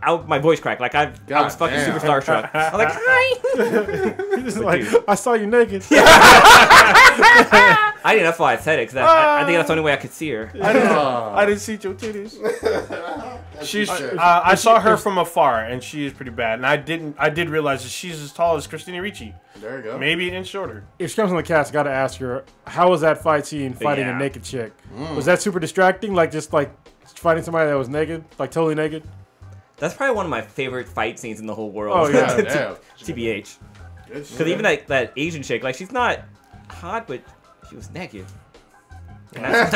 I'm my voice cracked. Like I was fucking damn. super starstruck. I'm like hi. Just like, I saw you naked. I think that's why I said it. Cause I think that's the only way I could see her. I didn't see your titties. She's. Okay. I saw her from afar, and she is pretty bad. And I did realize that she's as tall as Christina Ricci. There you go. Maybe an inch shorter. If she comes on the cast, I gotta ask her, how was that fight scene fighting Yeah. a naked chick? Was that super distracting? Like just like fighting somebody that was naked, like totally naked? That's probably one of my favorite fight scenes in the whole world. Oh, yeah. Damn. TBH. Good shit. Because even that Asian chick, like she's not hot, but she was naked. And that's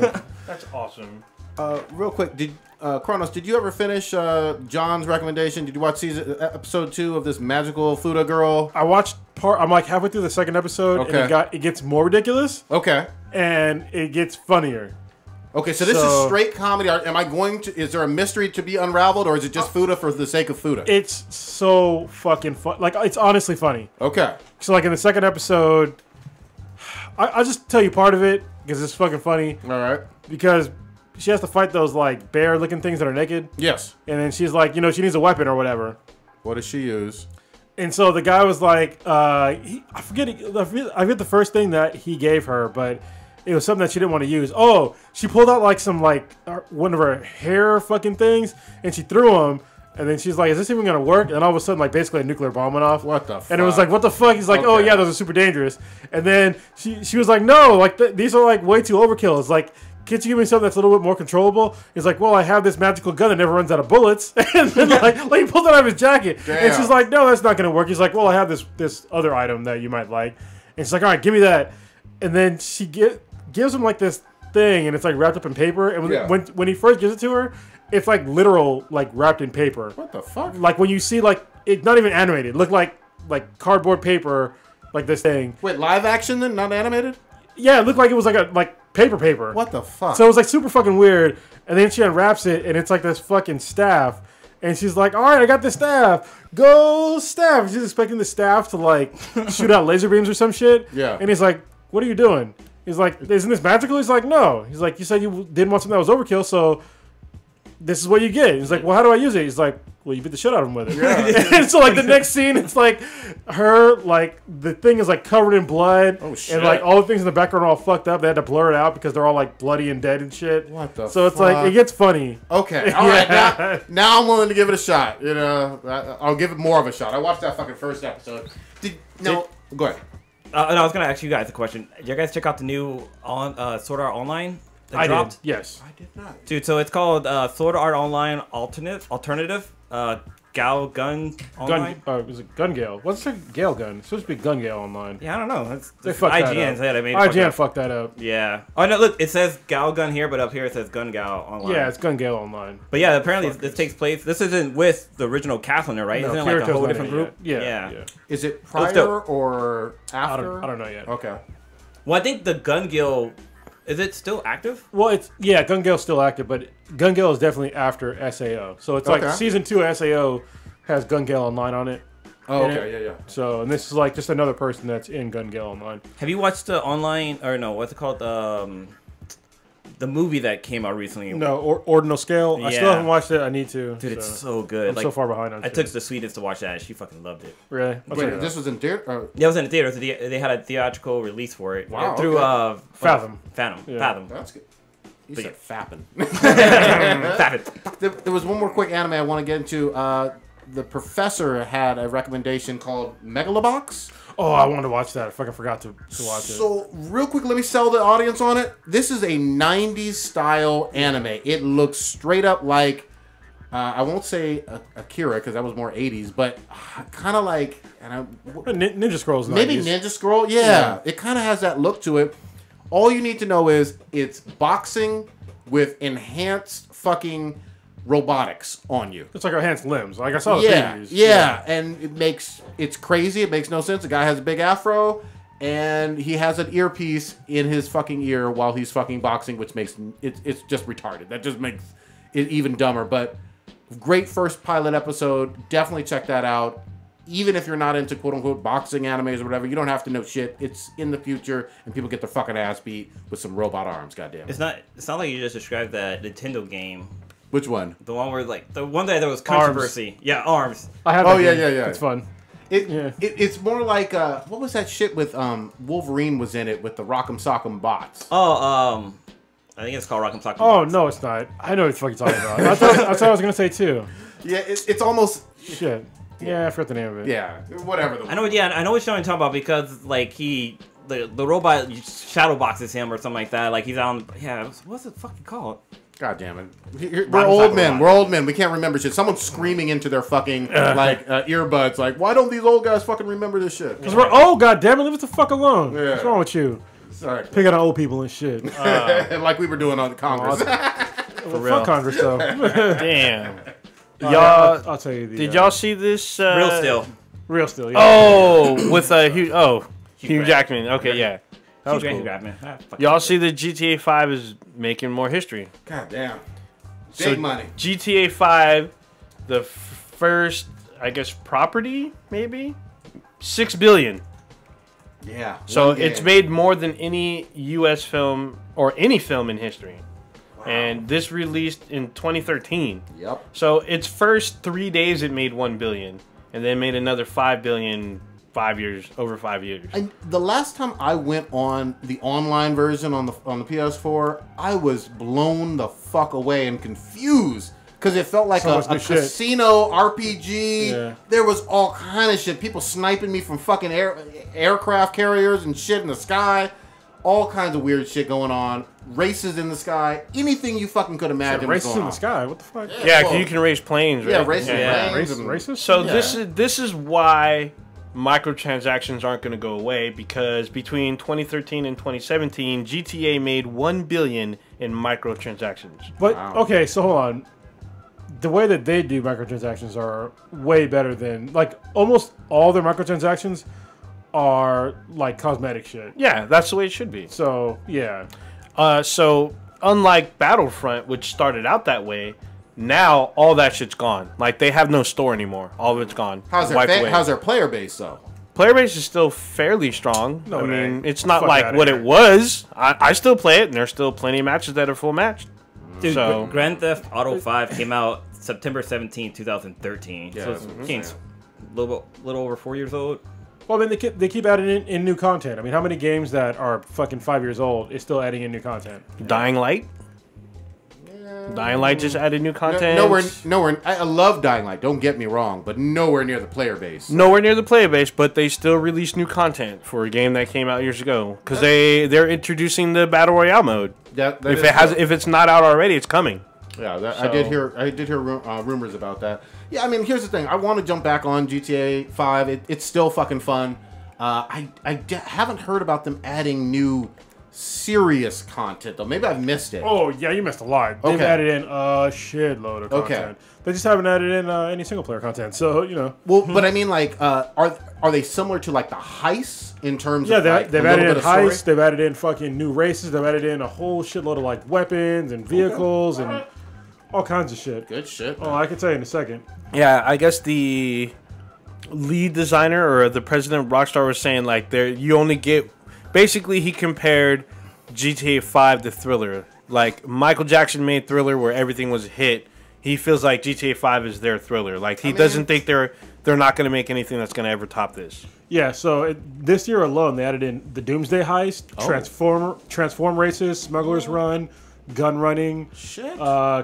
like, That's awesome. Real quick, Kronos, did you ever finish John's recommendation? Did you watch episode 2 of this magical Fuda girl? I watched part. I'm like halfway through the second episode, Okay. and it gets more ridiculous, Okay. and it gets funnier. Okay, so this is straight comedy. Is there a mystery to be unraveled, or is it just Fuda for the sake of Fuda? It's so fucking fun. Like it's honestly funny. Okay. So like in the second episode, I'll just tell you part of it because it's fucking funny. All right. Because she has to fight those like bear-looking things that are naked, Yes. and then she's like, she needs a weapon or whatever. What does she use? And so the guy was like, I forget the first thing that he gave her, but it was something that she didn't want to use. Oh, she pulled out like some one of her hair fucking things, and she threw them. And then she's like, "Is this even gonna work?" And all of a sudden, like basically a nuclear bomb went off. What the fuck? And it was like, "What the fuck?" He's like, "Oh Okay. yeah, those are super dangerous." And then she was like, "No, like these are like way too overkill." It's like, "Can't you give me something that's a little bit more controllable?" He's like, "Well, I have this magical gun that never runs out of bullets." And then like he pulled it out of his jacket. And Damn. she's like, "No, that's not gonna work." He's like, "Well, I have this other item that you might like." And she's like, "All right, give me that." And then she gives him like this thing, and it's like wrapped up in paper. And Yeah. when he first gives it to her, it's like literal, like wrapped in paper. What the fuck? Like when you see like it's not even animated. It looked like cardboard paper, like this thing. Wait, live action then, not animated? Yeah, it looked like it was like paper. What the fuck? So it was like super fucking weird. And then she unwraps it, and it's like this fucking staff. And she's like, "All right, I got the staff. Go staff." She's expecting the staff to like shoot out laser beams or some shit. Yeah. And he's like, "What are you doing?" He's like, "Isn't this magical?" He's like, "No." He's like, "You said you didn't want something that was overkill, so this is what you get." He's like, "Well, how do I use it?" He's like, "Well, you beat the shit out of him with it." Yeah. And so like the next scene, it's like her, like the thing is like covered in blood. Oh, shit. And like all the things in the background are all fucked up. They had to blur it out because they're all like bloody and dead and shit. What the So it's like fuck? it gets funny. Okay, all right. Yeah. Now I'm willing to give it a shot. I'll give it more of a shot. I watched that fucking first episode. Go ahead. and I was gonna ask you guys a question. Did you guys check out the new Sword Art Online that I dropped? did. Yes. I did not. Dude, so it's called Sword Art Online Alternative. Gal Gun Online. Was it Gun Gale? What's a Gale gun? It's supposed to be Gun Gale Online. Yeah, I don't know. They fucked that IGN up. said I made IGN fucked that up. Yeah. Oh no, look, it says Gal Gun here, but up here it says Gun Gal Online. Yeah, it's Gun Gale Online. But yeah, apparently this takes place. This isn't with the original cast on there, right? No, Isn't it like a Kirito's whole not different in it group? yet. Yeah. Yeah. Is it Looks prior dope. or after? I don't know yet. Okay. Well, I think the Gun Gale is it still active? Well, Gun Gale's still active, but Gun Gale is definitely after SAO. So it's like Okay. season 2 of SAO has Gun Gale Online on it. Oh, in okay. it. Yeah. So, and this is like just another person that's in Gun Gale Online. Have you watched the online or no? What's it called? The movie that came out recently. No, Ordinal Scale. I still Yeah. haven't watched it. I need to. Dude, it's so good. I'm like, so far behind on I shit. took the Sweetest to watch that, and she fucking loved it. Really? I'll check it Wait, out. this was in theater? Yeah, it was in the theater. So they had a theatrical release for it. Wow, Through okay. Fathom. Fathom. That's good. You But said fapping. Fathom. There was one more quick anime I want to get into. The professor had a recommendation called Megalobox. Oh, I wanted to watch that. I fucking forgot to watch it. So, real quick, let me sell the audience on it. This is a 90s style anime. It looks straight up like, I won't say Akira because that was more 80s, but kind of like, Ninja Scrolls. maybe 90s. Ninja Scroll. Yeah, it kind of has that look to it. All you need to know is it's boxing with enhanced fucking robotics on you. It's like our hands limbs. Like I saw the Yeah, previews. yeah, and it's crazy. It makes no sense. The guy has a big afro, and he has an earpiece in his fucking ear while he's fucking boxing, which makes it's just retarded. That just makes it even dumber. But great first pilot episode. Definitely check that out. Even if you're not into quote unquote boxing animes or whatever, you don't have to know shit. It's in the future, and people get their fucking ass beat with some robot arms. Goddamn. It's not like you just described that Nintendo game. Which one? The one where like the one that there was controversy. Yeah, Arms. I have. Oh, that yeah, game. yeah. It's fun. It's more like what was that shit with Wolverine was in it with the Rock'em Sock'em bots? Oh, I think it's called Rock'em Sock'em Oh Box. no, it's not. I know what the fuck you're talking about. That's what I was gonna say too. Yeah, it's almost Shit. Yeah, I forgot the name of it. yeah, whatever. I know what you're talking about because like the robot shadow boxes him or something like that. Like he's on. Yeah, what's it fucking called? God damn it. We're old men. We're old men. We can't remember shit. Someone's screaming into their fucking earbuds like, why don't these old guys fucking remember this shit? Because we're old, goddammit, leave us the fuck alone. Yeah. What's wrong with you? Sorry. Picking on old people and shit. Like we were doing on Congress. For real. Fuck Congress though. Damn. Y'all, I'll tell you. Did y'all see this? Real still. Yeah. Oh, with Hugh Jackman. Okay, yeah. That was cool. Y'all see that GTA 5 is making more history. God damn. Big money. GTA 5, the first, I guess, property, maybe? $6 billion. Yeah. So it's made more than any U.S. film or any film in history. Wow. And this released in 2013. Yep. So its first 3 days it made $1 billion. And then made another $5 billion over 5 years. And the last time I went on the online version on the PS4, I was blown the fuck away and confused because it felt like a casino RPG. Yeah. There was all kind of shit. People sniping me from fucking aircraft carriers and shit in the sky. All kinds of weird shit going on. Races in the sky. Anything you fucking could imagine. Races in the sky. What the fuck? Yeah, because you can race planes, right? Yeah, racing planes. Races. So this is why microtransactions aren't going to go away, because between 2013 and 2017, GTA made $1 billion in microtransactions. But okay, so hold on. The way that they do microtransactions are way better than, like, almost all their microtransactions are like cosmetic shit. Yeah, that's the way it should be. So yeah. So unlike Battlefront, which started out that way, now all that shit's gone. Like, they have no store anymore. All of it's gone. How's their player base though? Player base is still fairly strong. No, I mean, ain't. it's not Fuck like what it was. I still play it, and there's still plenty of matches that are full matched. Dude, so, Grand Theft Auto 5 came out September 17, 2013. Yeah, so it's a little over 4 years old. Well, I mean, they keep adding in new content. I mean, how many games that are fucking 5 years old is still adding in new content? Dying Light? Dying Light just added new content. Nowhere. I love Dying Light. Don't get me wrong, but nowhere near the player base. Nowhere near the player base, but they still release new content for a game that came out years ago because they're introducing the battle royale mode. If it's not out already, it's coming. Yeah, I did hear rumors about that. Yeah, I mean, here's the thing. I want to jump back on GTA 5. It's still fucking fun. I haven't heard about them adding new serious content though. Maybe I've missed it. Oh yeah, you missed a lot. They've added in a shitload of content. They just haven't added in any single player content. So you know. Well, but I mean, like, are they similar to like the heists in terms of they've added in heists. They've added in fucking new races. They've added in a whole shitload of like weapons and vehicles and all kinds of shit. Good shit. Oh, I can tell you in a second. Yeah, I guess the lead designer or the president of Rockstar was saying like you only get. Basically, he compared GTA 5 to Thriller. Like, Michael Jackson made Thriller where everything was a hit. He feels like GTA 5 is their Thriller. Like, he doesn't think they're not going to make anything that's going to ever top this. Yeah, so this year alone, they added in the Doomsday Heist, Transform Races, Smuggler's Run, Gun Running,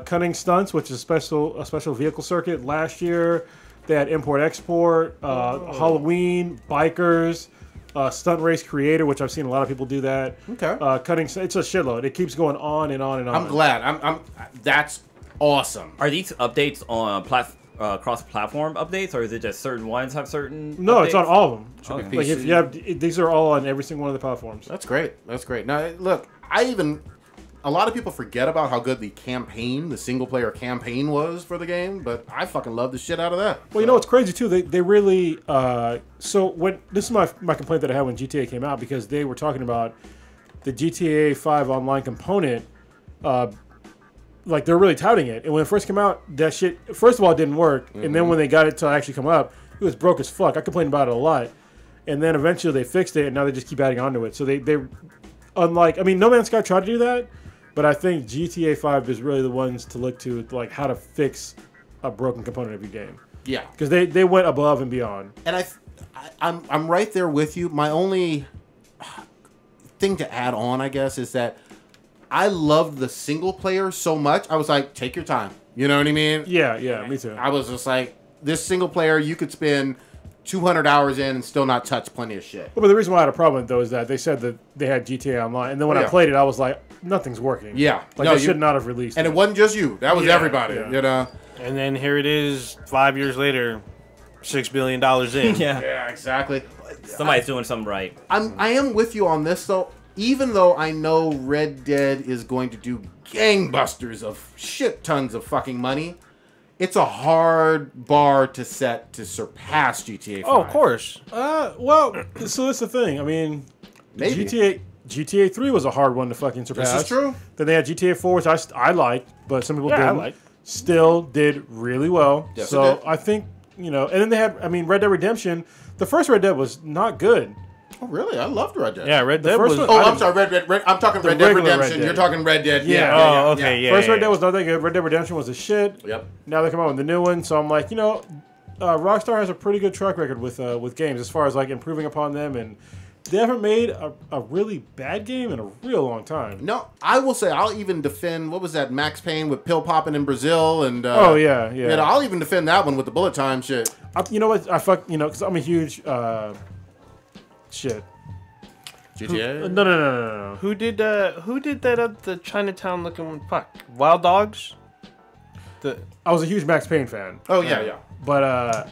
Cunning Stunts, which is a special vehicle circuit. Last year, they had Import-Export, Halloween, Bikers, Stunt Race Creator, which I've seen a lot of people do that. Okay. It's a shitload. It keeps going on and on and on. I'm glad. That's awesome. Are these updates on cross-platform updates, or is it just certain ones have certain? No, updates? it's on all of them. Okay. Like if you have, these are all on every single one of the platforms. That's great. That's great. Now, look, a lot of people forget about how good the single-player campaign was for the game, but I fucking love the shit out of that. Well, you know what's crazy too? They really. This is my complaint that I had when GTA came out, because they were talking about the GTA 5 online component. Like, they're really touting it, and when it first came out, that shit first of all didn't work, and then when they got it to actually come up, it was broke as fuck. I complained about it a lot, and then eventually they fixed it, and now they just keep adding onto it. So they unlike, I mean, No Man's Sky tried to do that. But I think GTA 5 is really the ones to look to, like, how to fix a broken component of your game. Yeah, because they went above and beyond. And I'm right there with you. My only thing to add on, I guess, is that I loved the single player so much. I was like, take your time. You know what I mean? Yeah, me too. I was just like, this single player, you could spend 200 hours in and still not touch plenty of shit. Well, but the reason why I had a problem with it, though, is that they said that they had GTA Online, and then when I played it, I was like, nothing's working. Yeah. Like, they should not have released and it wasn't just you. That was everybody, you know? And then here it is, 5 years later, $6 billion in. Yeah, exactly. Somebody's doing something right. I am with you on this, though. Even though I know Red Dead is going to do gangbusters of shit tons of fucking money, it's a hard bar to set to surpass GTA 5. Oh, of course. Well, so that's the thing. I mean, Maybe. GTA 3 was a hard one to fucking surpass. This is true. Then they had GTA 4, which I liked, but some people Yeah, I didn't. liked. Still did really well. Yes, it so did. I think, and then they had, Red Dead Redemption. The first Red Dead was not good. Oh, really? I loved Red Dead. Yeah, Red Dead first was... one- Oh, I'm sorry. I'm talking Red Dead regular Redemption. Red Dead. You're talking Red Dead. Yeah. Oh, okay, yeah. First Red Dead was not that good. Red Dead Redemption was a shit. Yep. Now they come out with the new one, so I'm like, Rockstar has a pretty good track record with games as far as like improving upon them, and they haven't made a really bad game in a real long time. No, I will say I'll even defend, what was that, Max Payne with pill popping in Brazil? And Oh, yeah. You know, I'll even defend that one with the bullet time shit. You know what? Because I'm a huge shit. GTA? No. Who did that the Chinatown looking fuck? Wild Dogs? I was a huge Max Payne fan. Oh, yeah. But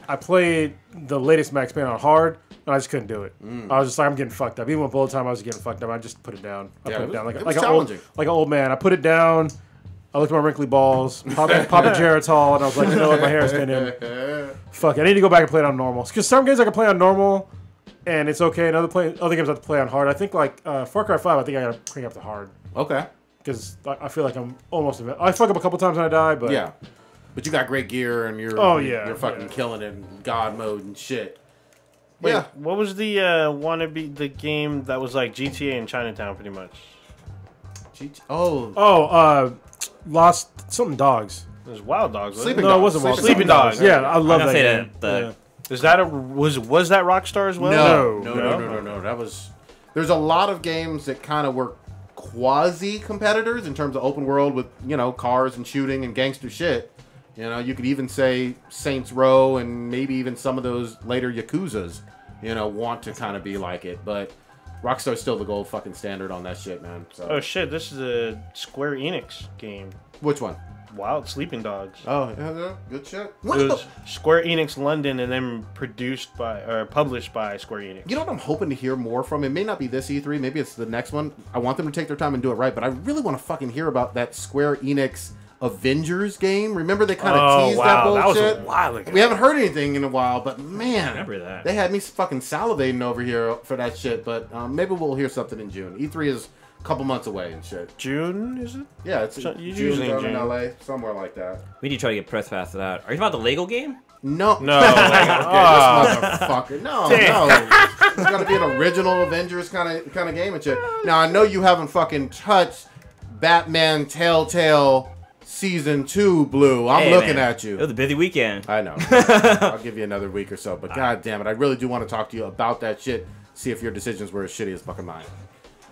I played the latest Max Payne on hard, and I just couldn't do it. I was just like, I'm getting fucked up. Even with bullet time, I was getting fucked up. I just put it down. I put it down it was like challenging. like an old man. I put it down. I looked at my wrinkly balls, popped a Geritol, and I was like, you know what, my hair is thinning. Fuck, I need to go back and play it on normal. Because some games I can play on normal, and it's okay. And other games I have to play on hard. I think like Far Cry 5, I think I gotta bring up to hard. Okay. Because I feel like I'm almost... I fuck up a couple times and I die, but... Yeah. But you got great gear and you're you're fucking killing it in God mode and shit. Wait, yeah. What was the the game that was like GTA in Chinatown pretty much? Lost something dogs. It was Wild Dogs, wasn't Sleeping it? No, it Dogs. wasn't Wild Sleeping Dogs. Yeah, I love that say game. that Is that was that Rockstar as well? No. That was... There's a lot of games that kind of were quasi-competitors in terms of open world with, cars and shooting and gangster shit. You could even say Saints Row and maybe even some of those later Yakuzas, want to kind of be like it. But Rockstar's still the gold fucking standard on that shit, man. So. Oh shit, this is a Square Enix game. Which one? Wild Sleeping Dogs. Oh, yeah, good shit. It was Square Enix London and then published by Square Enix. You know what I'm hoping to hear more from? It may not be this E3, maybe it's the next one. I want them to take their time and do it right, but I really want to fucking hear about that Square Enix Avengers game. Remember they kind of teased that bullshit? That was a while ago. We haven't heard anything in a while, but man, remember that. They had me fucking salivating over here for that shit, but maybe we'll hear something in June. E3 is a couple months away and shit. June, is it? Yeah, it's usually June in in June. LA, somewhere like that. We need to try to get press pass to that. Are you talking about the Lego game? No. No. Okay, this motherfucker. No. It's gonna be an original Avengers kind of game and shit. Now I know you haven't fucking touched Batman Telltale Season 2, Blue. I'm looking at you. It was a busy weekend. I know. I'll give you another week or so. But god damn it, I really do want to talk to you about that shit. See if your decisions were as shitty as fucking mine.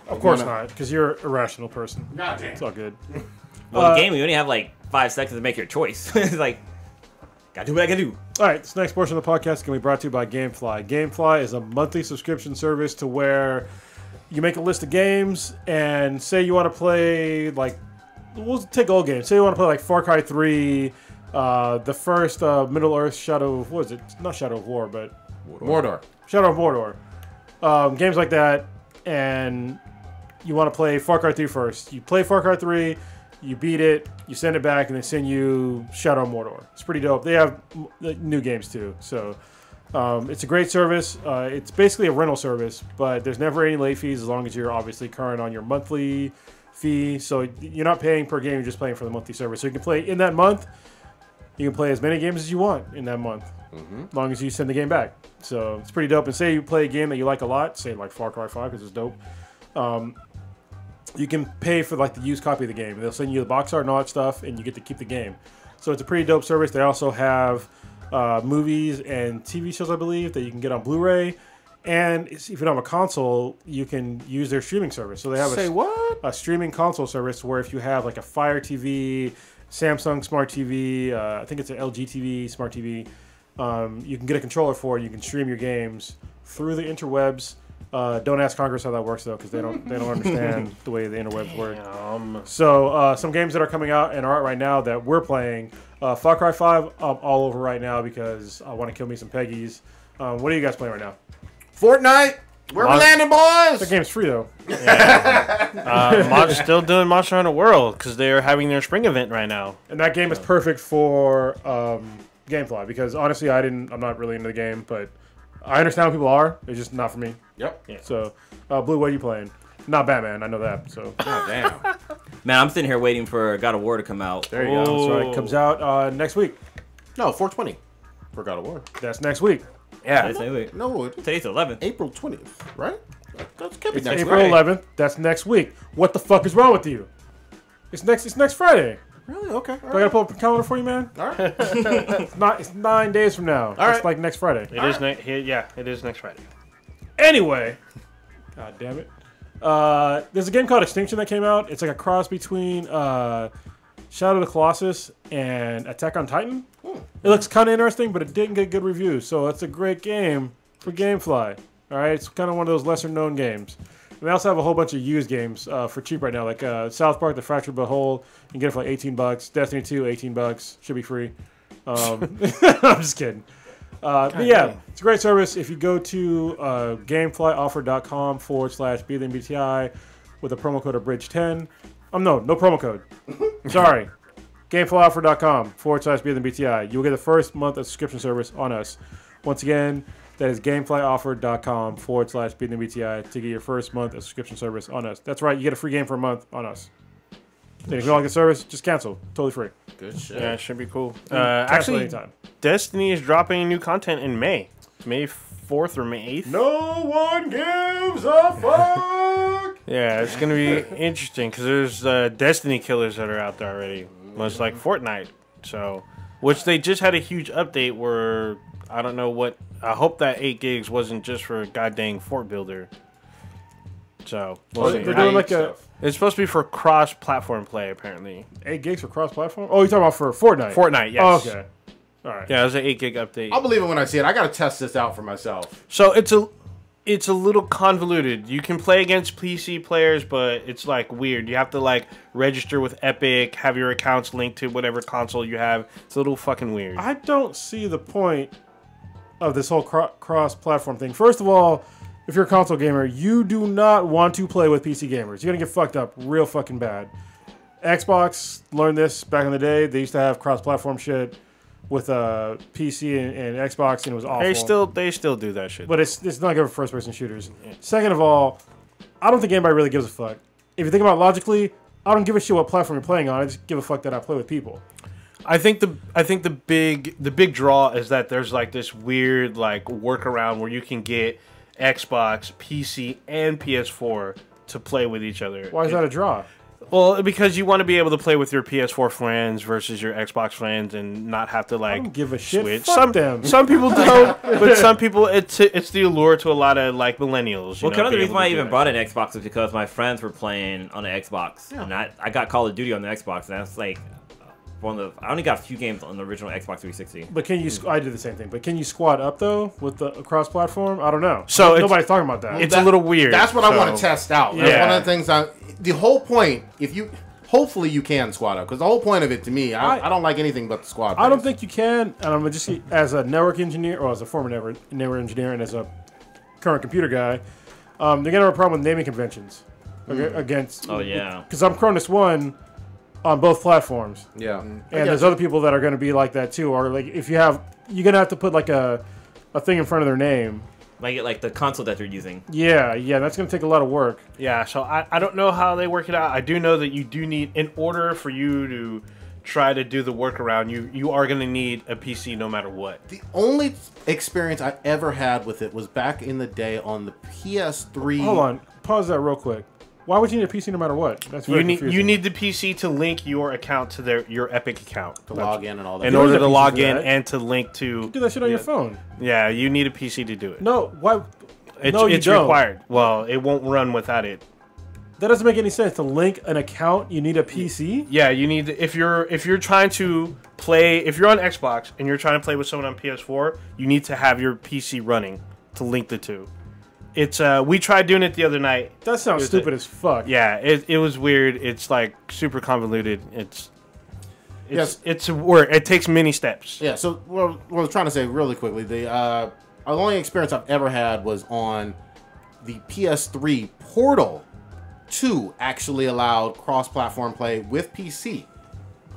Of course not, because you're an irrational person. God damn. It's all good. Well, the game, you only have like 5 seconds to make your choice. It's like, gotta do what I can do. All right, this next portion of the podcast is going to be brought to you by Gamefly. Gamefly is a monthly subscription service to where you make a list of games and say you want to play, like, we'll take old games. Say you want to play, like, Far Cry 3, the first Middle-earth Shadow of... What is it? Not Shadow of War, but... Mordor. Shadow of Mordor. Games like that, and you want to play Far Cry 3 first. You play Far Cry 3, you beat it, you send it back, and they send you Shadow of Mordor. It's pretty dope. They have new games, too. So it's a great service. It's basically a rental service, but there's never any late fees as long as you're obviously current on your monthly fee. So you're not paying per game, you're just paying for the monthly service. So you can play in that month. You can play as many games as you want in that month, as long as you send the game back. So it's pretty dope. And say you play a game that you like a lot, say like Far Cry 5 because it's dope. You can pay for like the used copy of the game. They'll send you the box art and all that stuff, and you get to keep the game. So it's a pretty dope service. They also have movies and TV shows, I believe, that you can get on Blu-ray. And if you don't have a console, you can use their streaming service. So they have a streaming console service where if you have like a Fire TV, Samsung Smart TV, I think it's an LG TV, Smart TV, you can get a controller for it. You can stream your games through the interwebs. Don't ask Congress how that works though, because they don't understand the way the interwebs work. So some games that are coming out and are out right now that we're playing, Far Cry 5, I'm all over right now because I want to kill me some Peggies. What are you guys playing right now? Fortnite. Where we landing, boys? The game's free though. Still doing Monster Hunter World because they're having their spring event right now. And that game is perfect for GameFly because honestly, I'm not really into the game, but I understand what people are. It's just not for me. Yep. Yeah. So, Blue, what are you playing? Not Batman, I know that. So, Oh, damn. Man, I'm sitting here waiting for God of War to come out. There you go. that's right. Comes out next week. No, 420. Forgot a word. That's next week. Yeah. No, Today's 11th. April 20th, right? That's can't be It's next April Friday. 11th. That's next week. What the fuck is wrong with you? It's next Friday. Really? Okay. All Do I gotta right. pull up a calendar for you, man? All right. It's 9 days from now. right. It's like next Friday. It is it is next Friday. Anyway, god damn it. There's a game called Extinction that came out. It's like a cross between Shadow of the Colossus and Attack on Titan. It looks kind of interesting, but it didn't get good reviews. So it's a great game for GameFly. All right, it's kind of one of those lesser-known games. And they also have a whole bunch of used games for cheap right now, like South Park: The Fractured But Whole. You can get it for like $18. Destiny 2, $18. Should be free. I'm just kidding. But yeah, it's a great service. If you go to gameflyoffer.com/BTI with a promo code of Bridge10. No promo code. Sorry. Gameflyoffer.com/BTI. You'll get the first month of subscription service on us. Once again, that is gameflyoffer.com/BTI to get your first month of subscription service on us. That's right, you get a free game for a month on us. And if you don't like the service, just cancel. Totally free. Good shit. Yeah, it should be cool. Cancel Actually, anytime. Destiny is dropping new content in May. May 4th or May 8th. No one gives a fuck! Yeah, it's going to be interesting because there's Destiny killers that are out there already. Much like Fortnite. So, which they just had a huge update where, I don't know what, I hope that 8 gigs wasn't just for a goddamn fort builder. So, we'll see. They're doing like It's supposed to be for cross-platform play, apparently. 8 gigs for cross-platform? Oh, you're talking about for Fortnite? Fortnite, yes. Oh, okay. All right. Yeah, it was an 8 gig update. I'll believe it when I see it. I gotta test this out for myself. So it's a little convoluted. You can play against PC players, but it's like weird. You have to like register with Epic, have your accounts linked to whatever console you have. It's a little fucking weird. I don't see the point of this whole cross-platform thing. First of all, if you're a console gamer, you do not want to play with PC gamers. You're gonna get fucked up real fucking bad. Xbox learned this back in the day. They used to have cross-platform shit with PC and Xbox, and it was awful. They still do that shit. But it's not good for first-person shooters. Second of all, I don't think anybody really gives a fuck. If you think about it logically, I don't give a shit what platform you're playing on. I just give a fuck that I play with people. I think the big draw is that there's like this weird like workaround where you can get Xbox, PC, and PS4 to play with each other. Why is that a draw? Well, because you want to be able to play with your PS4 friends versus your Xbox friends and not have to like I don't give a shit. switch. Fuck them. Some people don't, but some people it's the allure to a lot of like millennials. Well, kind of the reason why I even bought it. an Xbox is because my friends were playing on the Xbox, and I got Call of Duty on the Xbox, and that's like I only got a few games on the original Xbox 360. But can you? I did the same thing. But can you squad up though with the cross-platform? I don't know. So nobody's talking about that. It's a little weird. That's what I want to test out. That's Yeah. one of the things. The whole point, hopefully you can squad up, because the whole point of it to me, I don't like anything but the squad. I don't think you can. And I'm just as a network engineer, or as a former network engineer, and as a current computer guy, they're gonna have a problem with naming conventions against. Oh yeah. Because I'm Cronus 1 on both platforms. Yeah. And there's other people that are going to be like that too. Or like if you're going to have to put like a thing in front of their name. Like the console that they're using. Yeah, that's going to take a lot of work. Yeah, so I don't know how they work it out. I do know that you do need, in order for you to try to do the workaround, you are going to need a PC no matter what. The only experience I ever had with it was back in the day on the PS3. Hold on, pause that real quick. Why would you need a PC no matter what? That's very confusing. You need the PC to link your account to your Epic account. To log in and all that. In order to PC log for in that. and to link to... Do that shit on your phone. Yeah, you need a PC to do it. No, why? No, you it's don't. required. Well, it won't run without it. That doesn't make any sense. To link an account, you need a PC. Yeah, you need if you're trying to play, if you're on Xbox and you're trying to play with someone on PS4, you need to have your PC running to link the two. It's we tried doing it the other night. That sounds stupid as fuck. Yeah, it was weird. It's like super convoluted. It's Yes. a work. It takes many steps. Yeah, so what I was trying to say really quickly, the only experience I've ever had was on the PS3 Portal 2 actually allowed cross-platform play with PC. It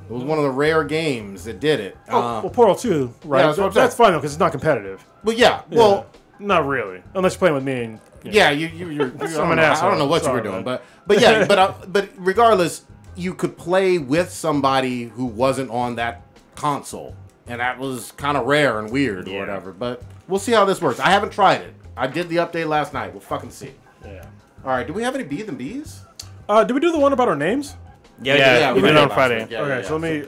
was one of the rare games that did it. Well, Portal 2, right? Yeah, that's That's fine though, because it's not competitive. But yeah, well, Not really, unless you're playing with me. And, yeah, you're I'm an asshole. I don't know what Sorry, you were doing, man. but yeah, but regardless, you could play with somebody who wasn't on that console, and that was kind of rare and weird or whatever. But we'll see how this works. I haven't tried it. I did the update last night. We'll fucking see. Yeah. All right, do we have any B's and B's? Did we do the one about our names? Yeah, we did it on Friday. Yeah, Okay, yeah, so let me.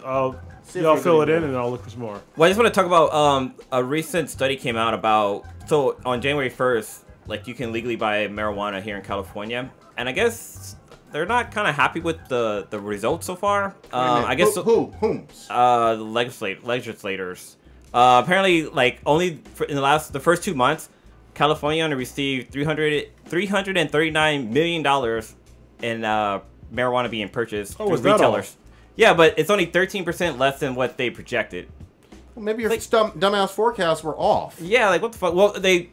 See if Y'all we're fill gonna it in, do and then I'll look for some more. Well, I just want to talk about a recent study came out about, so on January 1st, like you can legally buy marijuana here in California, and I guess they're not kind of happy with the results so far. I guess whom? legislators. Apparently, like only in the first 2 months, California only received $339 million in marijuana being purchased through was that retailers. Yeah, but it's only 13% less than what they projected. Well, maybe your dumbass forecasts were off. Yeah, like what the fuck? Well, the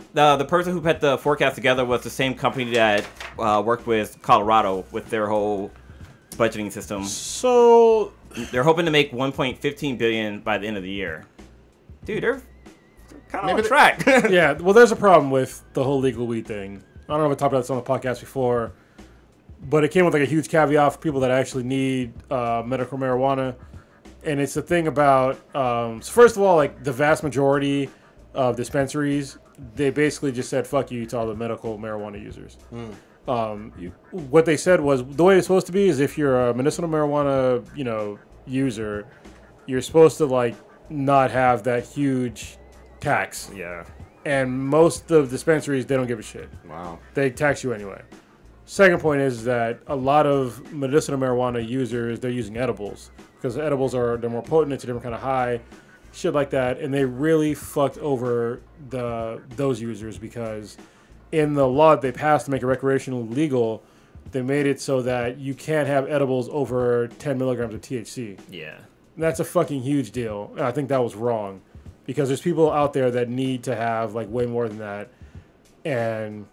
person who put the forecast together was the same company that worked with Colorado with their whole budgeting system. So They're hoping to make 1.15 billion by the end of the year. Dude, they're kind of on track. yeah, well, there's a problem with the whole legal weed thing. I don't know if I talked about this on the podcast before, but it came with like a huge caveat for people that actually need medical marijuana. And it's the thing about, so first of all, like the vast majority of dispensaries, they basically just said, fuck you to all the medical marijuana users. What they said was, the way it's supposed to be is if you're a medicinal marijuana, user, you're supposed to like not have that huge tax. Yeah. And most of the dispensaries, they don't give a shit. Wow. They tax you anyway. Second point is that a lot of medicinal marijuana users, they're using edibles because edibles they're more potent, it's a different kind of high, shit like that, and they really fucked over those users because in the law that they passed to make it recreational legal, they made it so that you can't have edibles over 10 milligrams of THC. Yeah. And that's a fucking huge deal. And I think that was wrong because there's people out there that need to have like way more than that, and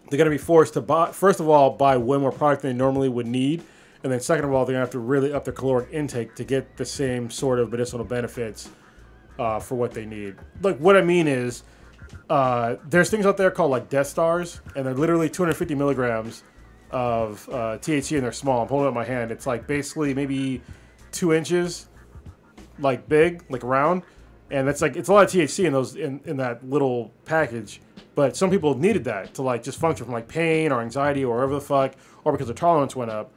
they're going to be forced to buy, first of all, buy way more product than they normally would need. And then second of all, they're going to have to really up their caloric intake to get the same sort of medicinal benefits for what they need. Like, what I mean is, there's things out there called like Death Stars, and they're literally 250 milligrams of THC, and they're small. I'm holding it in my hand. It's like basically maybe 2 inches, like big, like round. And that's like, it's a lot of THC in those, in that little package. But some people needed that to like just function from like pain or anxiety or whatever the fuck, or because their tolerance went up.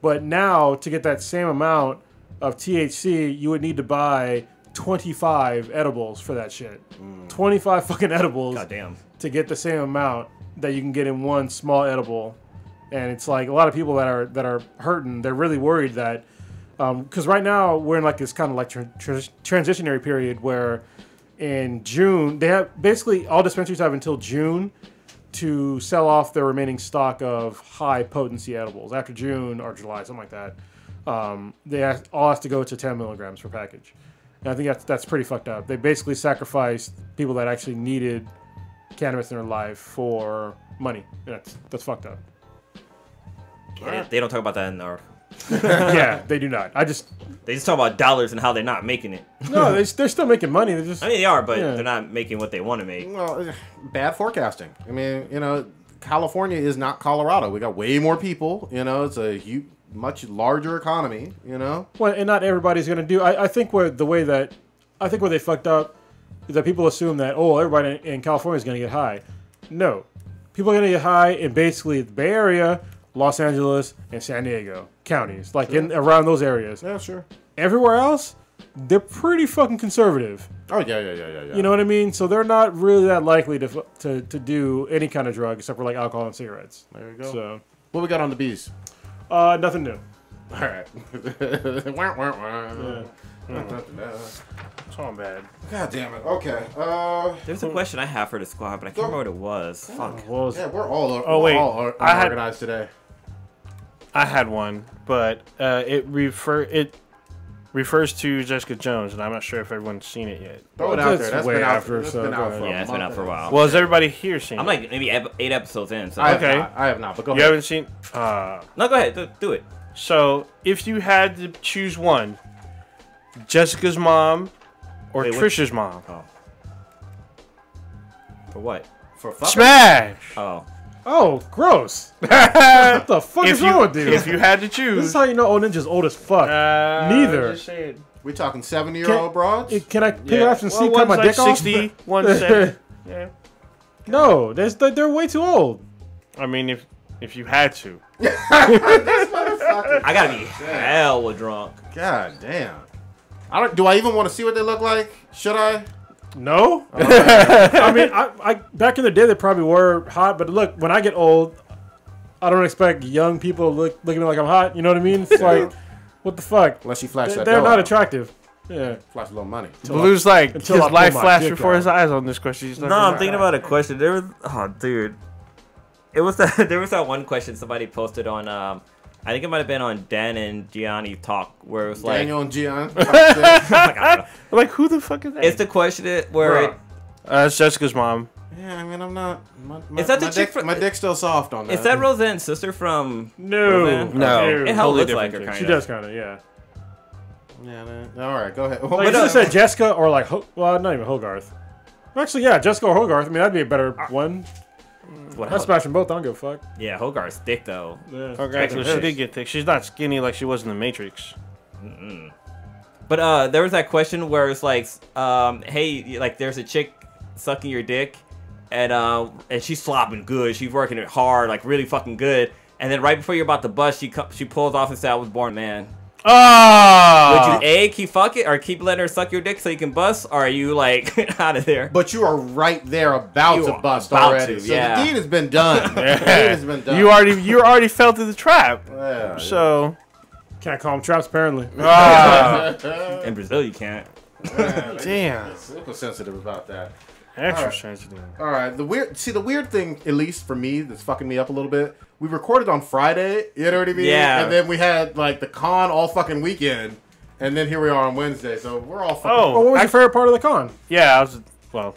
But now to get that same amount of THC, you would need to buy 25 edibles for that shit. 25 fucking edibles. Goddamn. To get the same amount that you can get in one small edible. And it's like a lot of people that are hurting, they're really worried that because right now we're in like this kind of like transitionary period where in June, they have basically all dispensaries have until June to sell off their remaining stock of high potency edibles. After June or July, something like that, they all have to go to 10 milligrams per package. And I think that's pretty fucked up. They basically sacrificed people that actually needed cannabis in their life for money. That's fucked up. Yeah, they don't talk about that in the article. Yeah, they do not. They just talk about dollars and how they're not making it. No, they're still making money. They're just. I mean, they are, but Yeah. they're not making what they want to make. Well, bad forecasting. I mean, California is not Colorado. We got way more people. It's a much larger economy. Well, and not everybody's gonna do. I think where they fucked up is that people assume that everybody in California is gonna get high. No, people are gonna get high in basically the Bay Area, Los Angeles, and San Diego counties, like in around those areas. Yeah, sure. Everywhere else, they're pretty fucking conservative. Oh yeah. You know what I mean? So they're not really that likely to do any kind of drug except for like alcohol and cigarettes. There you go. So what we got on the bees? nothing new. All right. It's all bad. God damn it. Okay. There's a question I have for the squad, but I can't remember what it was. Fuck. Well, Yeah, we're all. Oh, wait. I had- organized today. I had one, but it refers to Jessica Jones, and I'm not sure if everyone's seen it yet. Throw it out That's there. That's way been out after, That's so been go out ahead. for Yeah, it's been out for a while. Well, has everybody here seen I'm it? like maybe 8 episodes in. So. I have Okay. not. I have not. But go You ahead. haven't seen? No, go ahead. Do it. So, if you had to choose one, Jessica's mom or Wait, what- Trisha's mom? Oh. For what? For fucking. Smash! Oh. Oh, gross! What the fuck is wrong with you? If you had to This choose, is how you know old ninja's old as fuck. Neither. Just saying. We talking 70-year-old broads? Can I pick it off and see Well, cut my one's dick like off? 60, one's 70. Yeah. No, they're way too old. I mean, if you had to. I gotta be hella drunk. God damn. Do I even want to see what they look like? Should I? No, I mean, I back in the day they probably were hot, but look, when I get old, I don't expect young people to look at me like I'm hot. You know what I mean? It's like, what the fuck? Unless you flash that They're dough not out. attractive. Yeah. Flash a little money. Blue's like, his until I pull life my flashed dick before out. his eyes on this question. He's not No, gonna- I'm thinking about a question. There was, dude, it was that there was that one question somebody posted on. I think it might have been on Dan and Gianni Talk, where it was like, Daniel and Gian. Like, who the fuck is that? it's the question where Bruh. It's Jessica's mom. Yeah, I mean, I'm not. Is that the my chick dick, from- my dick's still soft on that. is that Roseanne's sister from? No, Roseanne? No. Okay. It hell Totally looks like her different kind She of. does kind of, yeah. Yeah, man. All right, go ahead. Like, But, if you said Jessica or like, well, not even Hogarth. Actually, yeah, Jessica or Hogarth. I mean, that'd be a better one. What I'd smash them both. I don't give a fuck. Yeah, Hogarth's thick though. Yeah. Okay, so Speaking she of did get thick. She's not skinny like she was in the Matrix. But there was that question where it's like, hey, like there's a chick sucking your dick, and she's slopping good. She's working it hard, like really fucking good. And then right before you're about to bust, she pulls off and says, "I was born man." Oh! Would you keep fuck it or keep letting her suck your dick so you can bust, or are you like out of there? But you are right there about You to are bust about already. to, So yeah. the deed has been done. The deed has been done. You already fell through the trap. Yeah, So, Can't call them traps, apparently. In Brazil, you can't. yeah, damn. super sensitive about that. Extra Alright. sensitive. All right, the weird thing, at least for me, that's fucking me up a little bit. We recorded on Friday, you know what I mean? Yeah. And then we had like the con all fucking weekend, and then here we are on Wednesday. So we're all fucking. Well, what was your favorite part of the con? Yeah, I was. Well,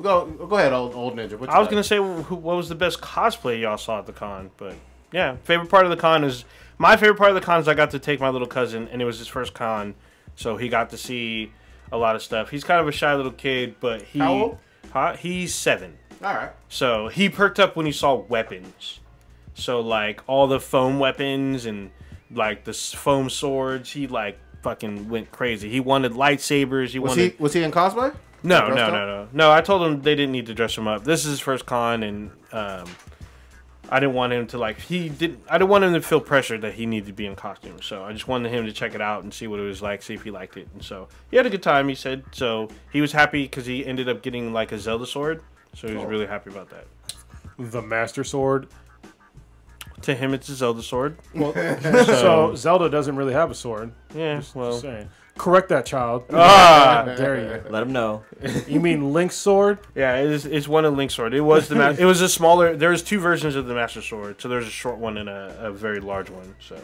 Go ahead, old ninja. What you I was got? gonna say what was the best cosplay y'all saw at the con, but yeah, favorite part of the con is my favorite part of the con is I got to take my little cousin, and it was his first con, so he got to see a lot of stuff. He's kind of a shy little kid, but he How old? He's 7. All right. So he perked up when he saw weapons. So like all the foam weapons and like the foam swords, he like fucking went crazy. He wanted lightsabers. Was he in cosplay? No. Dressed up? No, I told him they didn't need to dress him up. This is his first con, and I didn't want him to I didn't want him to feel pressure that he needed to be in costume. So I just wanted him to check it out and see what it was like, see if he liked it. And so he had a good time, he said. So he was happy because he ended up getting like a Zelda sword. So he was really happy about that. The Master Sword. To him, it's a Zelda sword. Well, so Zelda doesn't really have a sword. Yeah, Just well. saying. Correct that, child. Ah! How dare Let him know. you? You mean Link's sword? Yeah, it's one of Link's sword. It was it was a smaller. There's 2 versions of the Master Sword. So there's a short one and a very large one. So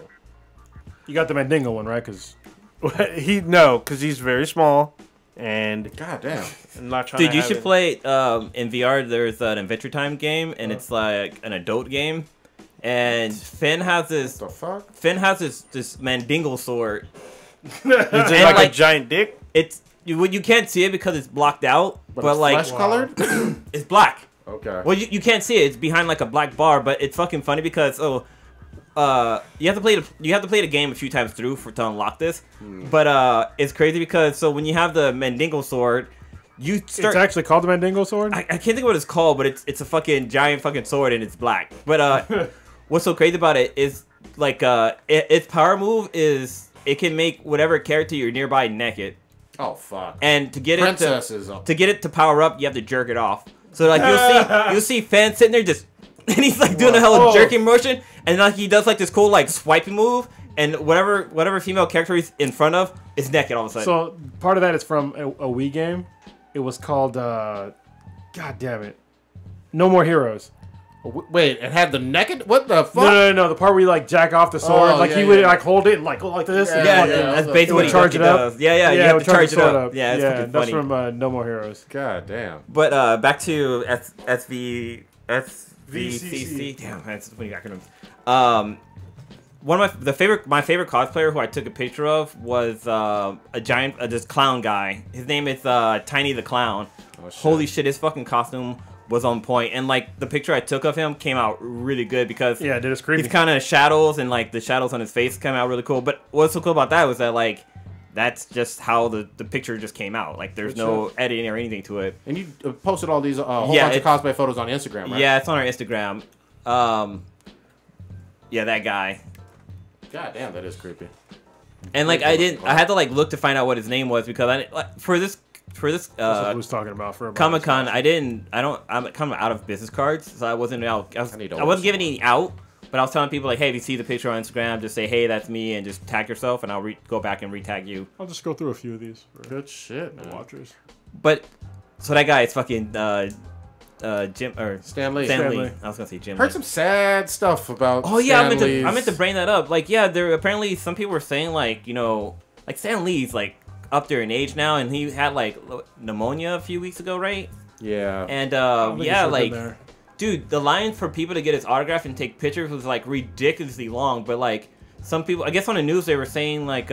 You got the Mandingo one, right? Because because he's very small and God damn. I'm not trying. Dude, to you have should it. play in VR. There's an Adventure Time game, and it's like an adult game. And Finn has this The fuck? this Mandingo sword. Is it and like, like- a giant dick? It's you can't see it because it's blocked out, but it's like flesh colored. it's black. Okay. Well, you can't see it. It's behind like a black bar, but it's fucking funny because you have to play the game a few times through to unlock this. But it's crazy because so when you have the Mandingo sword, you start. it's actually called the Mandingo sword. I can't think of what it's called, but it's a fucking giant fucking sword and it's black. But what's so crazy about it is like its power move is it can make whatever character you're nearby naked. Oh fuck! And to get Princesses to get it to power up, you have to jerk it off. So like you'll see Fan sitting there just, and he's like doing a hell of jerking motion, and like he does like this cool like swiping move, and whatever female character he's in front of is naked all of a sudden. So part of that is from a Wii game. It was called God damn it, No More Heroes. Wait, it had the naked? What the fuck? No. The part where you like jack off the sword, like he would like hold it and like go like this. Yeah, and yeah, fucking, that's basically what he charge it up. does. Yeah, you have to charge it up. Yeah, it's fucking that's funny. from No More Heroes. God damn. But back to SVCC. Damn, that's funny acronyms. One of my favorite cosplayer who I took a picture of was this clown guy. His name is Tiny the Clown. Oh, shit. Holy shit, his fucking costume was on point, and like the picture I took of him came out really good because it is creepy. He's kind of shadows, and like the shadows on his face came out really cool. But what's so cool about that was that like that's just how the picture just came out. Like there's no editing or anything to it. And you posted all these whole bunch of cosplay photos on Instagram, right? Yeah, it's on our Instagram. Yeah, that guy. God damn, that is creepy. And like I had to like look to find out what his name was because for this was talking about for Comic-Con I'm kind of out of business cards, so I wasn't out. I wasn't giving any out, but I was telling people like, hey, if you see the picture on Instagram, just say, hey, that's me, and just tag yourself, and I'll go back and retag you. I'll just go through a few of these. Good shit, man. Watchers. But so that guy is fucking Jim or Stan Lee. I was gonna say Jim. Heard some sad stuff about. Oh yeah, Stan I meant to bring that up. Like yeah, there apparently some people were saying like like Stan Lee's like up there in age now, and he had like pneumonia a few weeks ago, right? Yeah. And like, dude, the line for people to get his autograph and take pictures was like ridiculously long. But like some people, I guess on the news they were saying like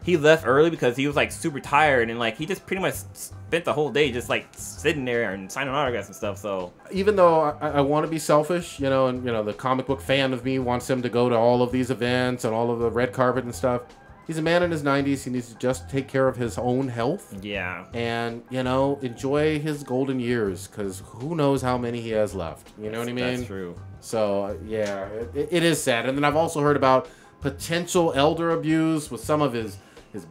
he left early because he was like super tired, and like he just pretty much spent the whole day just like sitting there and signing autographs and stuff. So even though I want to be selfish, and the comic book fan of me wants him to go to all of these events and all of the red carpet and stuff. He's a man in his 90s. He needs to just take care of his own health. Yeah. And, enjoy his golden years, because who knows how many he has left. You know what I mean? That's true. So, yeah, it is sad. And then I've also heard about potential elder abuse with some of his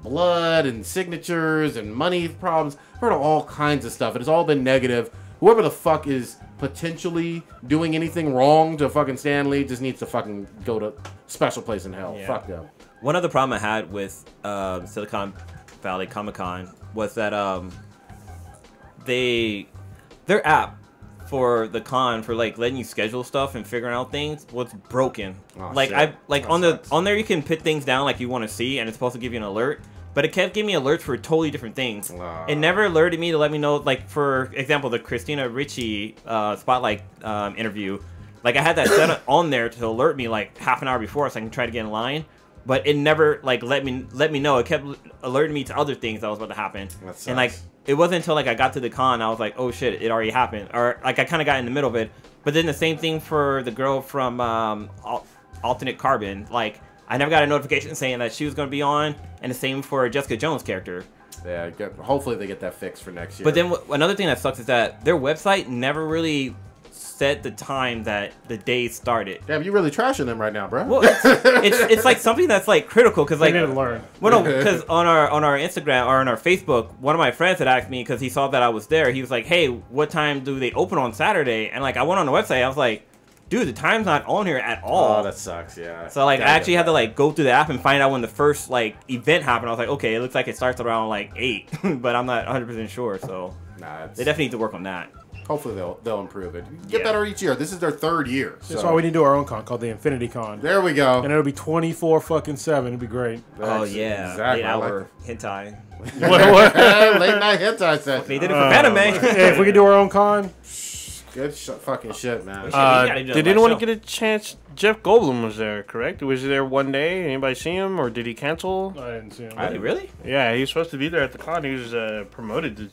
blood and signatures and money problems. I've heard of all kinds of stuff. It has all been negative. Whoever the fuck is potentially doing anything wrong to fucking Stan Lee just needs to fucking go to special place in hell. Yeah. Fuck them. One other problem I had with Silicon Valley Comic-Con was that their app for the con for like letting you schedule stuff and figuring out things was broken. Oh, like shit. On there you can put things down like you want to see, and it's supposed to give you an alert, but it kept giving me alerts for totally different things. It never alerted me to let me know, like for example, the Christina Ricci Spotlight interview. Like I had that set on there to alert me like half an hour before so I can try to get in line. But it never like let me know. It kept alerting me to other things that was about to happen. And like it wasn't until like I got to the con I was like, oh shit, it already happened. Or like I kind of got in the middle of it. But then the same thing for the girl from Alternate Carbon. Like I never got a notification saying that she was going to be on, and the same for Jessica Jones' character. Yeah, hopefully they get that fixed for next year. But then another thing that sucks is that their website never really set the time that the day started. Damn, you really trashing them right now, bro. Well, it's like something that's like critical because like they need to learn. Well, no, because on our Instagram or on our Facebook, one of my friends had asked me because he saw that I was there. He was like, "Hey, what time do they open on Saturday?" And like I went on the website, I was like, "Dude, the time's not on here at all." Oh, that sucks. Yeah. So like I actually had to like go through the app and find out when the first like event happened. I was like, "Okay, it looks like it starts around like 8," but I'm not 100% sure. So they definitely need to work on that. Hopefully they'll improve it. Get better each year. This is their third year. So. That's why we need to do our own con called the Infinity Con. There we go. And it'll be 24/7. It'd be great. Oh yeah, exactly. 8-hour hentai. Late night hentai set. They did it for anime. Hey, if we could do our own con. Good fucking shit, man. Did anyone get a chance? Jeff Goldblum was there, correct? Was he there one day? Anybody see him, or did he cancel? I didn't see him. Really? Yeah, he was supposed to be there at the con. He was promoted to.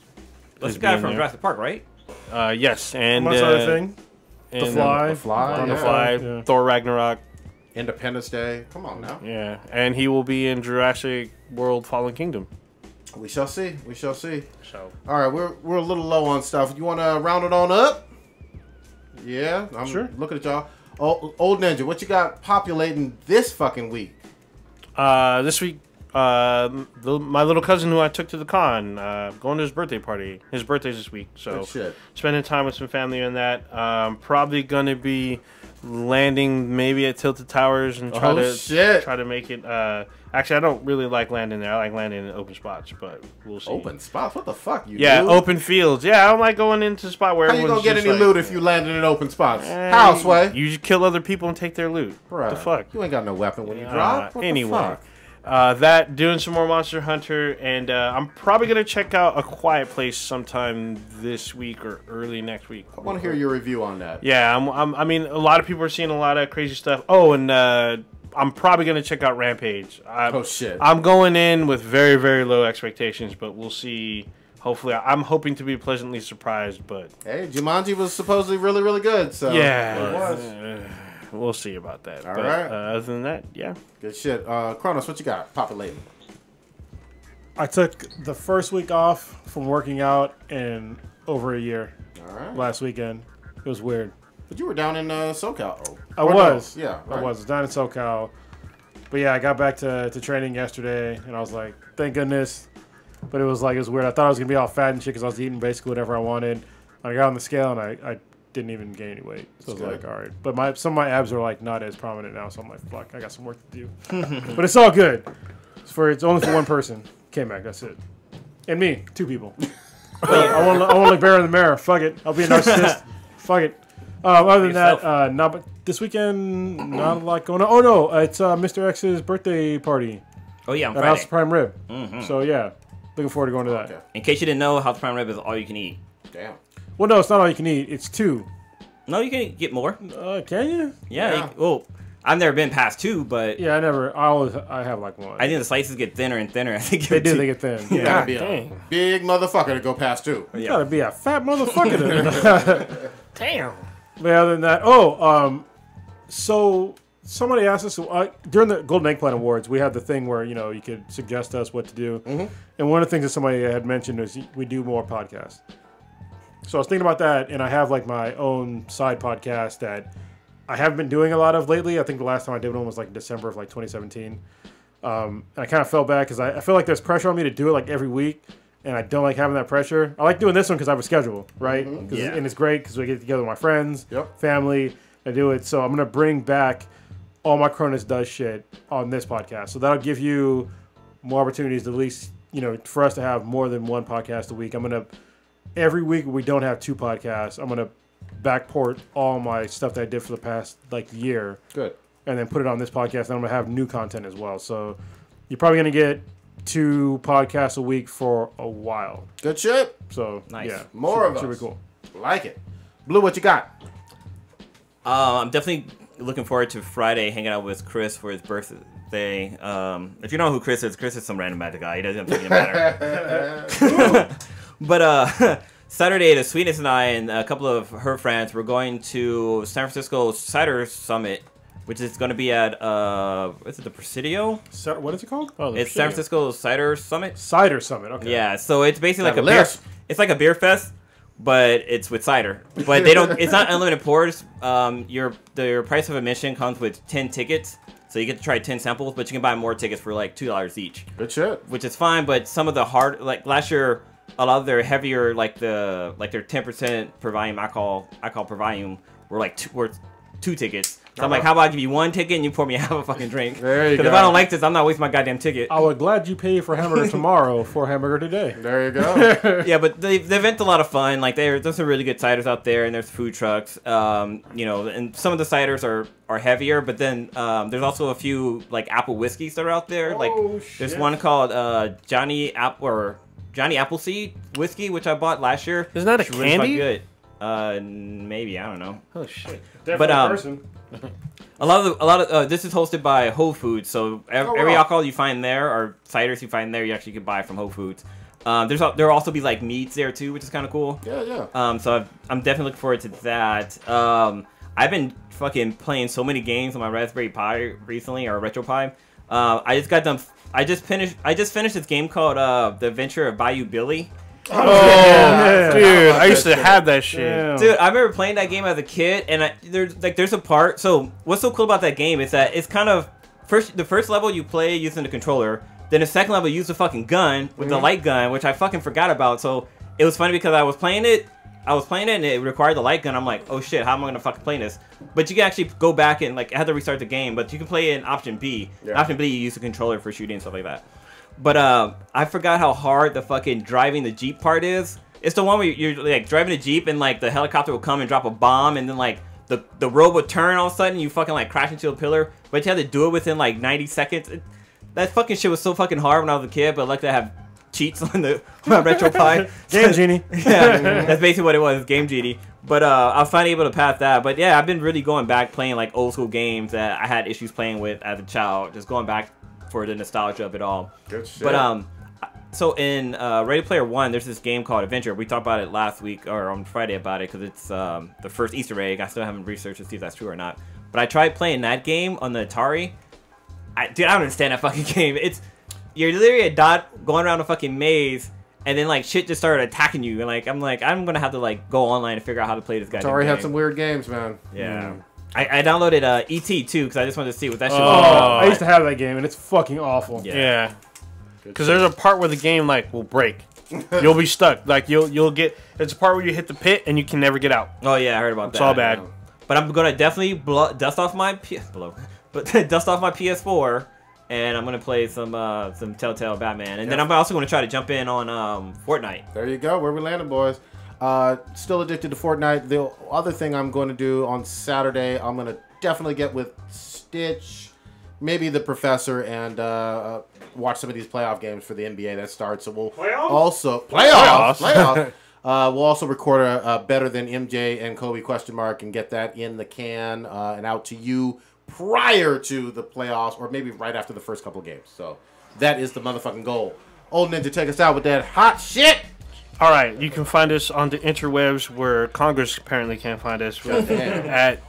That's the guy from Jurassic Park, right? Yes, and what's the other thing? The Fly. The Fly. The Fly. Thor Ragnarok. Independence Day. Come on now. Yeah, and he will be in Jurassic World: Fallen Kingdom. We shall see. We shall see. So. All right, we're a little low on stuff. You want to round it on up? Yeah, I'm sure. Looking at y'all. Old Ninja, what you got populating this fucking week? This week, my little cousin who I took to the con, going to his birthday party. His birthday's this week, so spending time with some family on that. Probably gonna be landing maybe at Tilted Towers and try to make it. Actually, I don't really like landing there. I like landing in open spots, but we'll see. Open spots? What the fuck? Open fields. Yeah, I don't like going into a spot where how you gonna get any loot if you landed in open spots? How, Sway? You just kill other people and take their loot. What the fuck? You ain't got no weapon when you drop. What anyway. the fuck? That, doing some more Monster Hunter, and I'm probably going to check out A Quiet Place sometime this week or early next week. I want to hear your review on that. Yeah, I mean, a lot of people are seeing a lot of crazy stuff. Oh, and I'm probably going to check out Rampage. I'm going in with very, very low expectations, but we'll see. Hopefully, I'm hoping to be pleasantly surprised, but... Hey, Jumanji was supposedly really, really good, so... Yeah. It was. We'll see about that. All right. Other than that, yeah. Good shit. Kronos, what you got? Pop it later. I took the first week off from working out in over a year. All right. Last weekend. It was weird. But you were down in SoCal. I was. No? Yeah. Right. I was down in SoCal. But yeah, I got back to training yesterday, and I was like, thank goodness. But it was weird. I thought I was going to be all fat and shit because I was eating basically whatever I wanted. I got on the scale, and I didn't even gain any weight. So I was like, all right. But some of my abs are like not as prominent now, so I'm like, fuck, I got some work to do. But it's all good. It's only for one person. K-Mac, that's it. And me, 2 people. I want to look better in the mirror. Fuck it. I'll be a narcissist. Fuck it. Other than that, but this weekend, not a lot going on. Oh, no, it's Mr. X's birthday party. Oh, yeah, on at Friday. House of Prime Rib. So, yeah, looking forward to going to that. Okay. In case you didn't know, House of Prime Rib is all you can eat. Damn. Well, no, it's not all you can eat. It's 2. No, you can get more. Can you? Yeah. Well, I've never been past 2, but... Yeah, I have like 1. I think the slices get thinner and thinner. I think they do. They get thin. You gotta be a big motherfucker to go past 2. You gotta be a fat motherfucker. Damn. But other than that, so somebody asked us during the Golden Eggplant Awards, we had the thing where you could suggest us what to do, and one of the things that somebody had mentioned is we do more podcasts. So I was thinking about that, and I have like my own side podcast that I haven't been doing a lot of lately. I think the last time I did one was like in December of like 2017. And I kind of felt bad because I feel like there's pressure on me to do it like every week, and I don't like having that pressure. I like doing this one because I have a schedule, right? And it's great because we get together with my friends, family, and do it. So I'm going to bring back all my Cronus Does shit on this podcast. So that'll give you more opportunities to at least, for us to have more than one podcast a week. I'm going to... Every week we don't have 2 podcasts, I'm going to backport all my stuff that I did for the past year. Good. And then put it on this podcast, and I'm going to have new content as well. So you're probably going to get 2 podcasts a week for a while. Good shit. So, nice. Yeah. More of us. Should be cool. Like it. Blue, what you got? I'm definitely looking forward to Friday hanging out with Chris for his birthday. If you know who Chris is some random magic guy. He doesn't have to matter. But Saturday, the Sweetness and I and a couple of her friends were going to San Francisco Cider Summit, which is going to be at is it the Presidio? What is it called? Oh, it's San Francisco Cider Summit. Cider Summit. Okay. Yeah, so it's basically like a beer. It's like a beer fest, but it's with cider. But they don't. It's not unlimited pours. Your price of admission comes with 10 tickets. So you get to try 10 samples, but you can buy more tickets for like $2 each. Good shit. Which is fine, but some of the hard, like last year, a lot of their heavier, like their 10% per volume alcohol per volume were worth 2 tickets. So I'm like, how about I give you 1 ticket and you pour me half a fucking drink? There you go. Because if I don't like this, I'm not wasting my goddamn ticket. I would glad you pay for hamburger tomorrow for hamburger today. There you go. Yeah, but the event's a lot of fun. Like there's some really good ciders out there, and there's food trucks. And some of the ciders are heavier, but then there's also a few like apple whiskeys that are out there. There's one called Johnny Appleseed whiskey, which I bought last year. Isn't that a candy? Really good. Maybe, I don't know. Oh shit! Definitely a person. A lot of this is hosted by Whole Foods, so every alcohol you find there or ciders you find there, you actually can buy from Whole Foods. There'll also be like meats there too, which is kind of cool. Yeah. So I'm definitely looking forward to that. I've been fucking playing so many games on my Raspberry Pi recently, or Retro Pi. I just got done. I just finished this game called The Adventure of Bayou Billy. Oh, dude, I used to have that shit. Yeah. Dude, I remember playing that game as a kid, and there's a part. So what's so cool about that game is that it's kind of the first level you play using the controller. Then the second level you use the fucking gun with the light gun, which I fucking forgot about. So it was funny because I was playing it and it required the light gun. I'm like, oh shit, how am I gonna fucking play this? But you can actually go back and like I had to restart the game, but you can play in option B. Yeah. Option B, you use the controller for shooting and stuff like that. But I forgot how hard the fucking driving the Jeep part is. It's the one where you're like driving a Jeep and like the helicopter will come and drop a bomb and then like the road would turn all of a sudden and you fucking like crash into a pillar. But you had to do it within like 90 seconds. That fucking shit was so fucking hard when I was a kid, but luckily I have cheats on my RetroPie. Game Genie. Yeah, that's basically what it was, Game Genie. But I was finally able to pass that. But yeah, I've been really going back playing like old school games that I had issues playing with as a child. Just going back for the nostalgia of it all. Good shit. But so in Ready Player One, there's this game called Adventure. We talked about it last week or on Friday about it because it's the first Easter egg. I still haven't researched to see if that's true or not. But I tried playing that game on the Atari. Dude, I don't understand that fucking game. You're literally a dot going around a fucking maze, and then like shit just started attacking you, and like I'm gonna have to like go online and figure out how to play this guy. Atari had some weird games, man. Yeah. I downloaded ET too because I just wanted to see what that shit Oh, was. I used to have that game, and it's fucking awful. Yeah. Because there's a part where the game like will break. You'll be stuck. Like you'll get. There's a part where you hit the pit and you can never get out. Oh yeah, I heard about that. It's all bad. But I'm gonna definitely dust off my PS4, and I'm gonna play some Telltale Batman, and then I'm also gonna try to jump in on Fortnite. There you go. Where we landed, boys. Still addicted to Fortnite. The other thing I'm going to do on Saturday, I'm going to definitely get with Stitch, maybe the Professor, and watch some of these playoff games for the NBA that starts. So we'll also playoffs. We'll also record a better than MJ and Kobe ? And get that in the can and out to you prior to the playoffs, or maybe right after the first couple of games. So that is the motherfucking goal. Old Ninja, take us out with that hot shit. All right, you can find us on the interwebs where Congress apparently can't find us at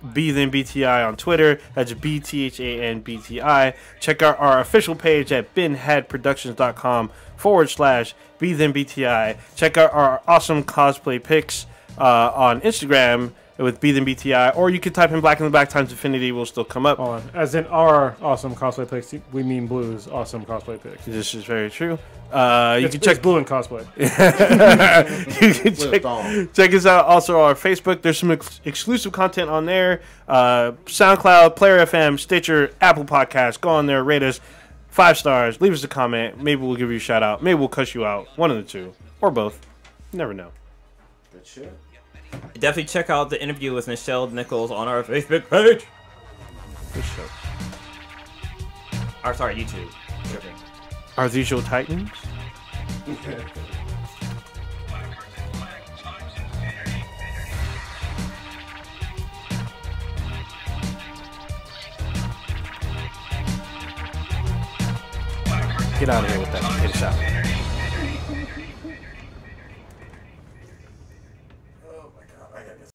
BThanBTI on Twitter. That's BTHANBTI. Check out our official page at binheadproductions.com/BThanBTI. Check out our awesome cosplay pics on Instagram with BThanBTI, or you can type in Black in the Back times Infinity. Will still come up. Hold on. As in our awesome cosplay picks, we mean Blue's awesome cosplay picks. This is very true. You can check Blue in cosplay. You can check us out also on our Facebook. There's some exclusive content on there. SoundCloud, Player FM, Stitcher, Apple Podcasts. Go on there, rate us 5 stars, leave us a comment. Maybe we'll give you a shout out. Maybe we'll cuss you out. One of the two, or both. You never know. Good shit. Definitely check out the interview with Michelle Nichols on our Facebook page. Good show. Or sorry, YouTube. Are these your Titans? Get out of here with that. Hit us out.